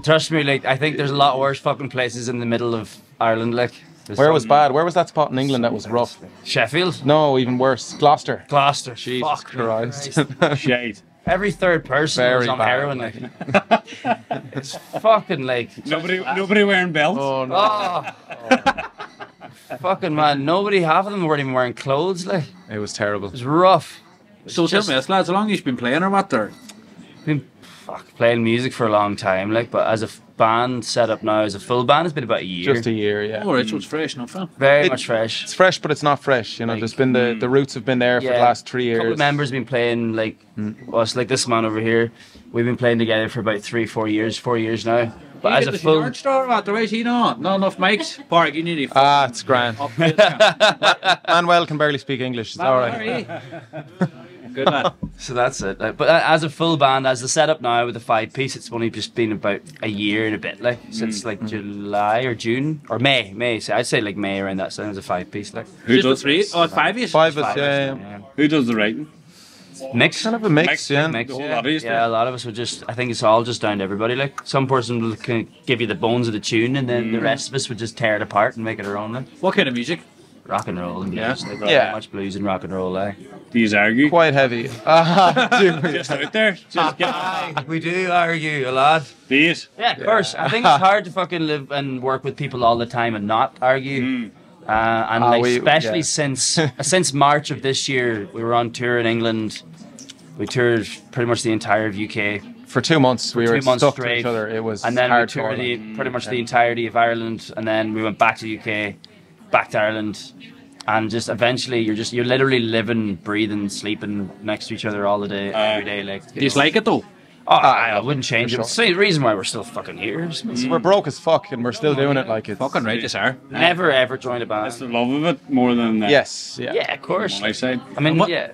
Trust me, like, I think there's a lot worse fucking places in the middle of Ireland, like. Where was bad? Where was that spot in England that was rough? Sheffield? No, even worse. Gloucester. Jesus Fuck Christ. Shade. Every third person was on heroin, like. It's fucking like. Nobody wearing belts. Oh no. Fucking man, half of them weren't even wearing clothes, like. It was terrible. It was rough. So tell me this, lads, how long have you been playing or what there? Been playing music for a long time, like, but as a band set up now, as a full band, it's been about a year. Just a year, yeah. Oh, right, so it's fresh enough, huh? Very much fresh. It's fresh, but it's not fresh. You know, there's been the roots have been there for the last 3 years. A couple of members have been playing, like us, like this man over here. We've been playing together for about 4 years now. But as a full star, what the way he not enough mics. Park, you need it. It's grand. Manuel can barely speak English. It's all right. Good man. So that's it. Like, but as a full band, as the setup now with the 5-piece, it's only just been about a year and a bit, like since like July or June or May. So I'd say like May around that. So it's a 5-piece, like. Who does 3? Oh, 5 years. 5 is yeah. Who does the writing? Mix. Kind of a mix, yeah. Mix, The whole yeah. lot of you Yeah, a lot of us would just. I think it's all just down to everybody. Like some person will give you the bones of the tune, and then the rest of us would just tear it apart and make it our own. Like What kind of music? rock and roll and blues. Like, Yeah. much blues and rock and roll. Do you argue? Quite heavy. Just out there. Just get We do argue a lot. these. Yeah, of course. I think it's hard to fucking live and work with people all the time and not argue. And like, especially since March of this year, we were on tour in England. We toured pretty much the entire of UK. For 2 months, we were 2 months stuck straight. to each other. It was And then we hardcore. toured pretty much the entirety of Ireland, and then we went back to UK, back to Ireland, and just eventually you're literally living, breathing, sleeping next to each other all the day, every day. Like, Do you like it though? Oh, I wouldn't change it. It's the reason why we're still fucking here. We're broke as fuck, and we're still doing it like it's Fucking right, you are. Never ever joined a band. It's the love of it more than Yes, yeah. Yeah, of course. on my side. I mean, What- yeah.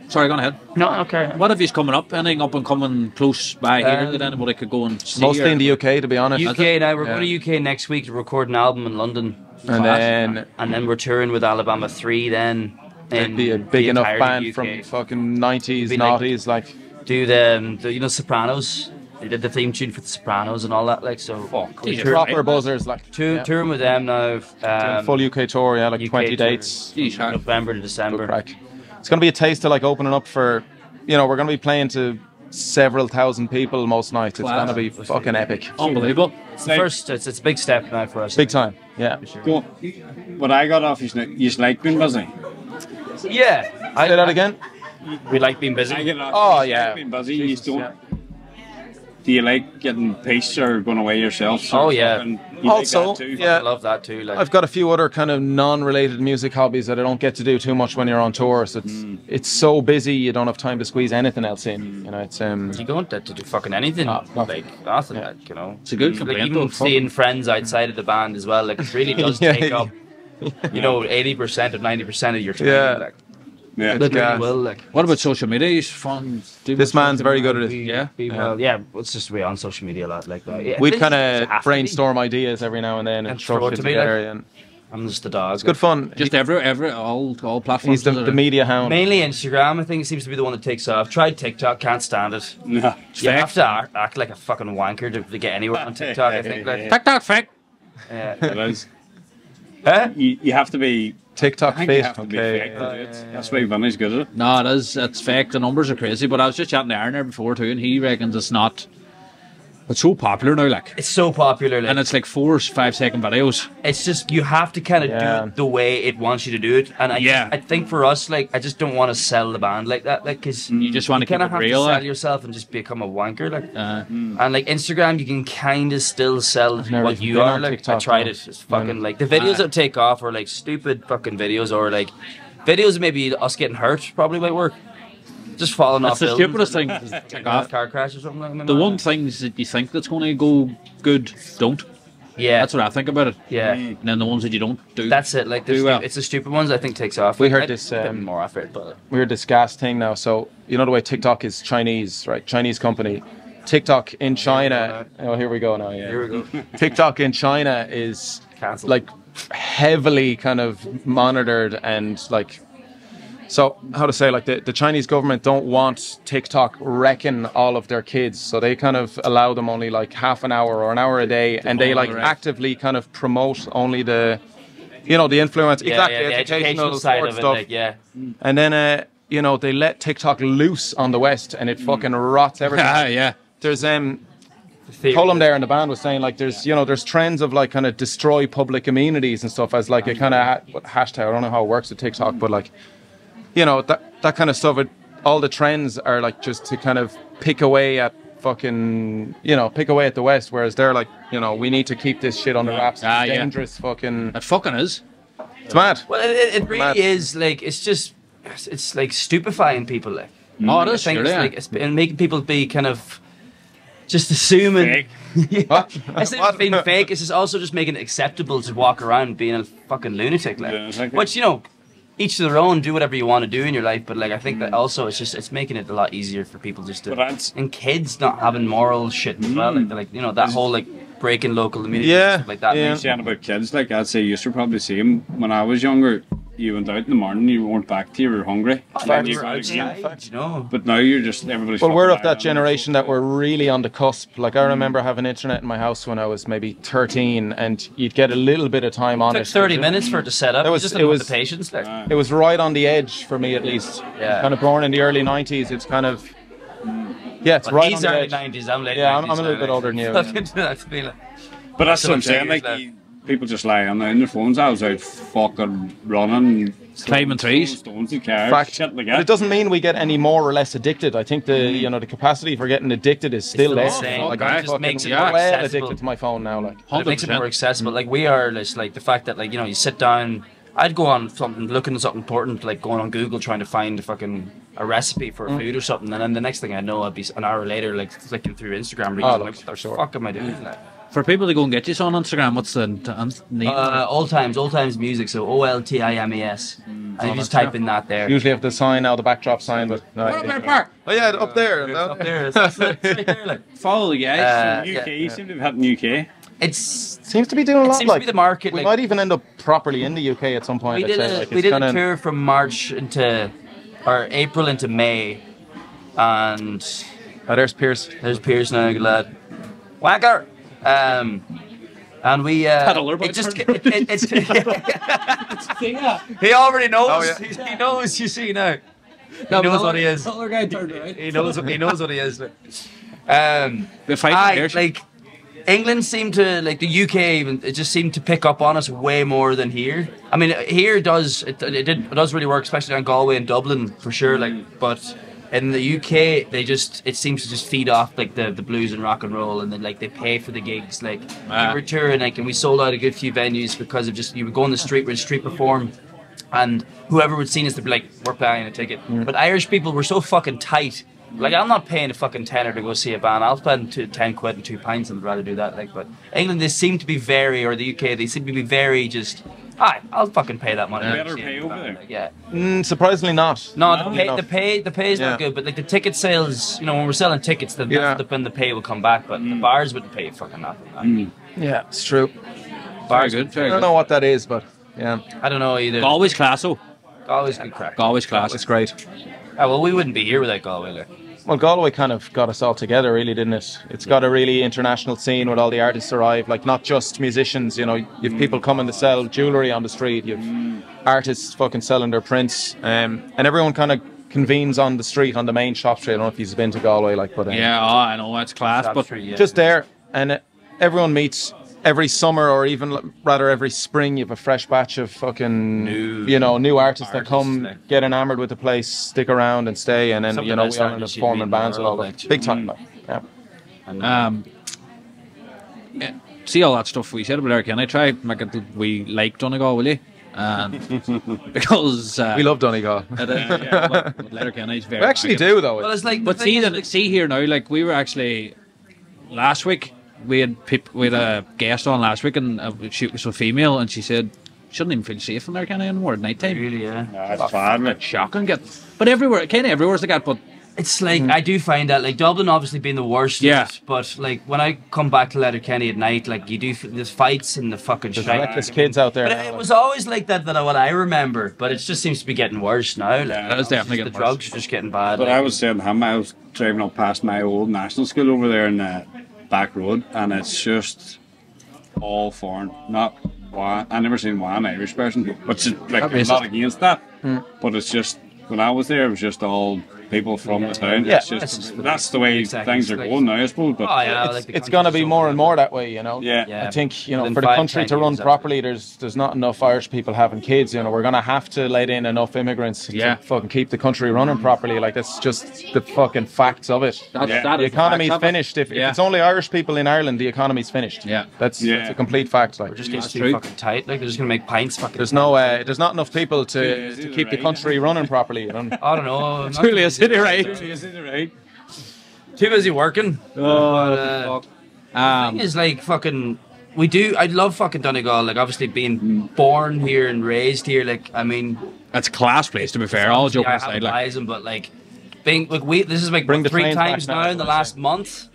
Sorry, go on ahead. No, okay. What have you coming up? Anything up and coming close by here that anybody could go and see? Mostly or- in the UK, to be honest. UK now. We're Yeah. going to UK next week to record an album in London, And then we're touring with Alabama 3. Then it'd be a big the enough entirety band of from UK. fucking 90s, Be like- noughties, like Do the Sopranos. They did the theme tune for the Sopranos and all that. Like so. Geez, We're proper buzzers, like touring with them now. full UK tour, yeah, like UK 20 tour. dates. Geez, hard. November to December. Crack. It's gonna be a taste of like opening up for, we're gonna be playing to several thousand people most nights. It's Wow. gonna be fucking epic, Unbelievable. It's the first. It's a big step now for us. big time. Yeah. Go. What I got off is you like being busy. Yeah. Say that again. We like being busy. I get off. Oh, you yeah. like being busy. You Jesus, don't. yeah. Do you like getting peace or going away yourself? Oh, yeah. You Also, like that too? yeah. I love that too. Like I've got a few other kind of non-related music hobbies that I don't get to do too much when you're on tour. So it's so busy, you don't have time to squeeze anything else in. It's you don't get to do fucking anything. nothing. Like nothing. Like, you know. It's a good Like complaint though. even seeing friends outside of the band as well. Like it really does Yeah, take yeah. up. 80% of 90% of your time. Yeah. Like, Yeah. it really gas. will. Like. What about social media? Is fun. This man's very good at it. Yeah. Yeah, it's just we on social media a lot. Like that. Yeah, We'd this kind is of half brainstorm ideas every now and then and And throw throw it shit to me, together. like- And I'm just the dog. it's good fun. Just all platforms. He's the media hound. Mainly Instagram, I think it seems to be the one that takes off. Tried TikTok, can't stand it. No. You have to act like a fucking wanker to get anywhere on TikTok. I think. Like, TikTok fake. It is. huh? You have to be. TikTok, I think you face. have to be Okay. fake to do it. That's why Vinny's good at it. No, it is. It's fake. The numbers are crazy. But I was just chatting to Aaron there before too, and he reckons it's not. It's so popular now, like, It's so popular. Like, and it's like 4 or 5 second videos. it's just you have to kind of Yeah. do it the way it wants you to do it. And I think for us, like, I just don't want to sell the band like that, like, because You just want to keep kind it of have real. to sell Like. yourself and just become a wanker, like. Mm. And like Instagram, you can kind of still sell never what even you been are. on Like, I TikTok, tried though. it. It's fucking like the videos that take off are like stupid fucking videos, or like videos of maybe us getting hurt probably might work. Just falling That's off. the buildings stupidest thing. and- to take a off. car crash or something like that. The one things that you think that's going to go good don't. Yeah, That's what I think about it. yeah. And then the ones that you don't do. That's it. Like Do well. it's the stupid ones I think takes off. We heard I'd this, be a bit more off it, but Weird this gas thing now. So you know the way TikTok is Chinese, right? Chinese company. TikTok in China. Oh, here we go now. Yeah. here we go. TikTok in China is Cancelled. like heavily kind of monitored and like. So how to say, like the Chinese government don't want TikTok wrecking all of their kids, so they kind of allow them only like half an hour or an hour a day, and they like correct. actively kind of promote only the, the influence, exactly, the educational side sports of it, stuff. like, yeah. And then they let TikTok loose on the West, and it fucking rots everything. yeah. There's Theory. Colum there in the band was saying like there's trends of like kind of destroy public amenities and stuff as like a kind of hashtag. I don't know how it works with TikTok, but like that kind of stuff. All the trends are like just to kind of pick away at fucking pick away at the West, whereas they're like we need to keep this shit under wraps. It's yeah. dangerous fucking. It fucking is. It's mad. Well, it really Mad. is like it's like stupefying people. Like Oh, it I is. think Sure, it's yeah. like and making people be kind of just assuming. Yeah. What? Instead of being fake, it's just also just making it acceptable to walk around being a fucking lunatic, like. Yeah, exactly. Which each to their own. Do whatever you want to do in your life, but like I think that also it's making it a lot easier for people just But to that's- and kids not having moral shit as well. Like that whole like breaking local immunity Yeah, stuff like that. yeah. makes- Saying about kids, like I'd say you used to probably see them when I was younger. you went out in the morning, you weren't back till you were hungry. And then you got again. But now you're just everybody's. Well, we're of fucking that around. generation that were really on the cusp. Like I remember having internet in my house when I was maybe 13, and you'd get a little bit of time on It it. took 30 minutes for it to set up. It was- Just it didn't have was- the patience. Like. It was right on the edge for me, at least. Yeah. Kind of born in the early 90s. It's kind of it's But right he's on the early edge. 90s. I'm late. Yeah, I'm 90s a little now, bit older than you. Look into that feeling. But that's what I'm saying. years Like left. people just lie on their phones. I was out fucking running, Climbing trees. stones and cars, Fact. shit like But it that. doesn't mean we get any more or less addicted. I think the capacity for getting addicted is still still there. the same. Like It I'm just fucking makes it well more accessible. addicted to my phone now. Like It makes it more 100%. accessible. Like we are, just like the fact that like you sit down. I'd go on something, looking at something important, like going on Google trying to find a recipe for food or something, and then the next thing I know, I'd be an hour later like flicking through Instagram reels. Oh, I'm look, like, what the sure. fuck am I doing? Like, For people to go and get you on Instagram, what's the name? old times music. So OLTIMES. And you just type in that there. usually have the sign now, the backdrop sign, but no, oh yeah, up there. It's up there. It's right there. Like. Follow the guys. UK, you seem to have had in UK. It's Seems to be doing a lot. seems to like be the market, we like- might even end up properly in the UK at some point. we I'd did say. a Like, we it's did a kinda- tour from March or April into May, and Oh, there's Pierce. there's Pierce now, good lad. Whacker. And we alert it just button. it's he already knows. Oh, yeah. He knows. You see now. He knows what he is. Other guy turned around. He knows what he is. The fight Aye, Irish. like England seemed to like the UK even it just seemed to pick up on us way more than here. I mean here it does really work, especially on Galway and Dublin for sure. Like but in the UK it seems to just feed off like the blues and rock and roll, and then like they pay for the gigs. Like we were touring like and we sold out a good few venues because of just you would go on the street with street perform. And whoever would see us, they'd be like, we're buying a ticket. But Irish people were so fucking tight. Like, I'm not paying a fucking tenner to go see a band. I'll spend 10 quid and 2 pints and I'd rather do that. Like, but England, they seem to be or the UK, they seem to be very just, I'll fucking pay that money. Better to see pay a over band." there. Like, yeah. Surprisingly not. No, Enough. the pay is Yeah. not good, but like the ticket sales, when we're selling tickets, then Yeah. that's when the pay will come back, but the bars wouldn't pay fucking nothing. Yeah, it's true. Very good. I Very don't good. know what that is, but yeah, I don't know either. Always classo. Always good crack. Always class. it's great. Well, we wouldn't be here without Galway. Like. Well, Galway kind of got us all together, really, didn't it? It's got a really international scene with all the artists arrive, like not just musicians, you've people coming to sell jewellery on the street, you've artists fucking selling their prints, and everyone kind of convenes on the street on the main shop street. I don't know if you've been to Galway, but Yeah, I know it's class, but just there, and everyone meets every summer, or even rather every spring. You have a fresh batch of fucking new artists that come, like- get enamored with the place, stick around and stay, and then Some of we the all best end up artists you've forming been in the bands with all world, that. like. Big time, like, yeah. See all that stuff we said about Eric, can I try make it we like Donegal, will you? Because We love Donegal. Letterkenny's very We actually active. do, though. Well, it's like, But the thing is, see here now, like we were actually last week we had a guest on last week, and she was a female, and she said she shouldn't even feel safe in Letterkenny anymore at night time. really, yeah. That's bad. Like. Shocking, but everywhere, kind of everywhere's like that. But It's like I do find that like Dublin obviously being the worst. Yeah. Of it, but like when I come back to Letterkenny at night, like you do there's fights and the fucking There's shite. reckless kids out there. But now, it like. was always like that what I remember. But it just seems to be getting worse now. Like, that is definitely the getting drugs worse. are just getting bad. But like. I was saying to him, I was driving up past my old national school over there in the back road, and it's just all foreign. Not one. I never seen one Irish person, which is like I'm not against that. But it's just when I was there, it was just all people from the town. Yeah. It's just that's the way things are going now, I suppose. But Oh yeah, like the It's going to be country's more so and more that way, yeah. Yeah. I think, Within for the 5, country 10 to run years, properly, there's not enough Irish people having kids. We're going to have to let in enough immigrants Yeah. to fucking keep the country running properly. Like, that's just the fucking facts of it. that The is economy's facts of it. finished. If Yeah. it's only Irish people in Ireland, the economy's finished. Yeah. That's Yeah. a complete fact. Like, We're just getting That's too true. fucking tight. Like they're just gonna make pints. Fucking. there's not enough people to keep the country running properly. I don't know. I'm not Truly a busy. city, right? Too busy working. Oh, Thing is like fucking I love fucking Donegal, like obviously being born here and raised here, like I mean it's a class place to be fair. All joking I aside, have like biased, but like being like this is like Bring the 3 trains times back now now, in the I say. last month,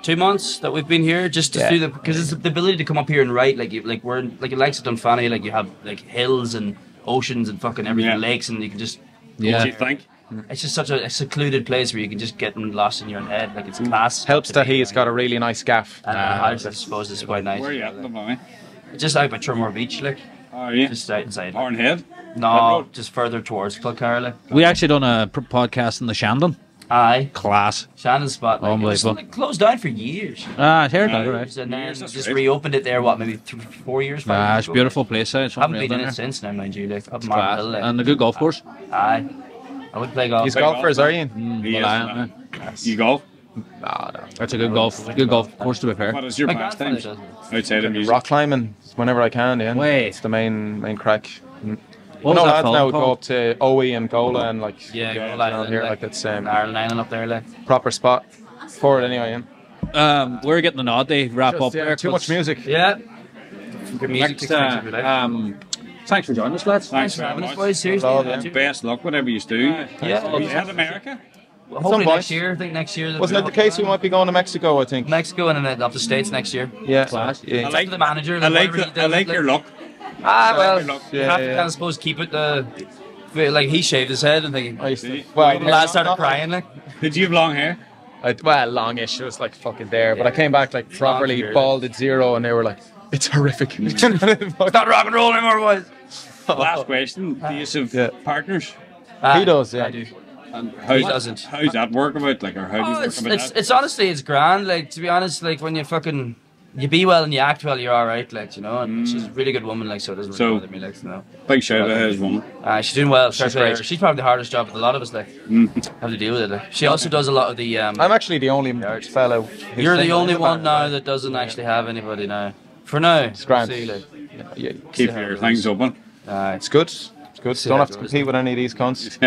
2 months that we've been here just to do because it's the ability to come up here and write like we're like it likes it Dunfanny, like you have like hills and oceans and fucking everything, lakes, and you can just. Yeah. What do you think? It's just such a secluded place where you can just get lost in your own head. Like it's class. Helps that he's got a really nice gaff. And the house, I suppose, is quite nice. Where are you at the moment? Just out by Trimore Beach, like. Oh, yeah. Just out inside. Hornhead? No, just further towards Cloncarry, like. We actually done a podcast in the Shandon. Aye. Class. Shannon's spot. Like, Unbelievable. it was, like, closed down for years. Ah, here it right. And then That's just right. reopened it there, what, maybe 4 years? 5 years It's a ago? beautiful place. It's I haven't unreal been in down it there. since now, mind you, like, up in Class. Martin Hill, like. And a good golf course. Aye. I would play golf. He's golfers, are you? He Well, is, I- man. You golf? No. That's a good golf course to be fair. What is your My grandfather pastimes does. outside of music? Rock climbing whenever I can, yeah. Wait. It's the main crack. What No was that lads film now would go called? up to OE and Gola and like Yeah, Yeah, go down here, like it's Ireland Island up there, like. proper spot for it anyway. Yeah. We're getting an odd day wrap up there. Too much music. Yeah. Good music. Next, thanks for joining us, lads. Thanks for very having us, much. boys. Seriously. Well, Yeah. And best luck, whatever you do. Yeah. You had America? Well, hopefully Some next point. year. I think next year. Wasn't it the case we might be going to Mexico, I think? Mexico and then up the States next year. Yeah. Class. Yeah. I like The manager. I like, whatever he I does, like your luck. Ah, well, Good luck. you Yeah, have to yeah. kind of suppose keep it. Like he shaved his head and thinking. I used to, Well, The lad started crying like. Did you have long hair? Well, longish. It was like fucking there. But I came back like properly Long, bald at 0 and they were like, it's horrific. Not rock and roll anymore, boys. Last question. Do you have Yeah. partners? He does, yeah. I do. And He doesn't. How's that work about? Like, or how do you Oh, work it's, about it's, that? it's honestly, it's grand. Like, to be honest, like, when you be well and you act well, you're alright, like, you know. And she's a really good woman, like, so it doesn't really So- bother me, like, you know. Big shout out to his woman. She's doing well. She's great. She's probably the hardest job of a lot of us, like, have to deal with it. Like. She also does a lot of the. I'm actually the only fellow. who's You're the single. only one now that doesn't actually have anybody now. For now. It's grand. See, like, Yeah, Keep your things open. it's good. It's good. See Don't how have to it goes. compete with any of these cunts.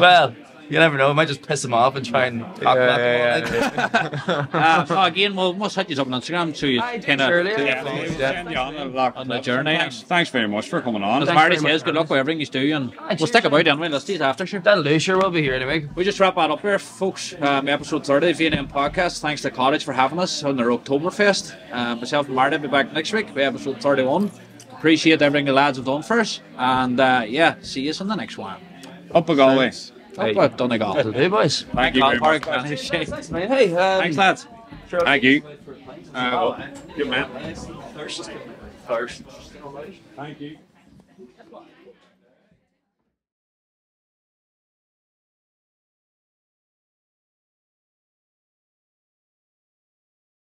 well, you never know. It might just piss them off and try and talk about them. Again, we'll must hit you up on Instagram so you kind of surely. Yeah, we'll send you on the journey. Thanks very much for coming on. As Thanks Marty very much, says, good luck with everything you do, and we'll cheers, stick about man. anyway. Let's do it after, sure. That'll do. Sure, we'll be here anyway. We just wrap that up here, folks. Episode 30 of V&M Podcast. Thanks to Cottage for having us on their Oktoberfest. Myself and Marty will be back next week for episode 31. Appreciate everything the lads have done for us. And see you on the next one. Up a Galway. Up at Donegal. That'll do, boys. Thank you very much. Thanks, mate. Hey, Thanks, lads. Thank you. Good man. Thirst. Thank you.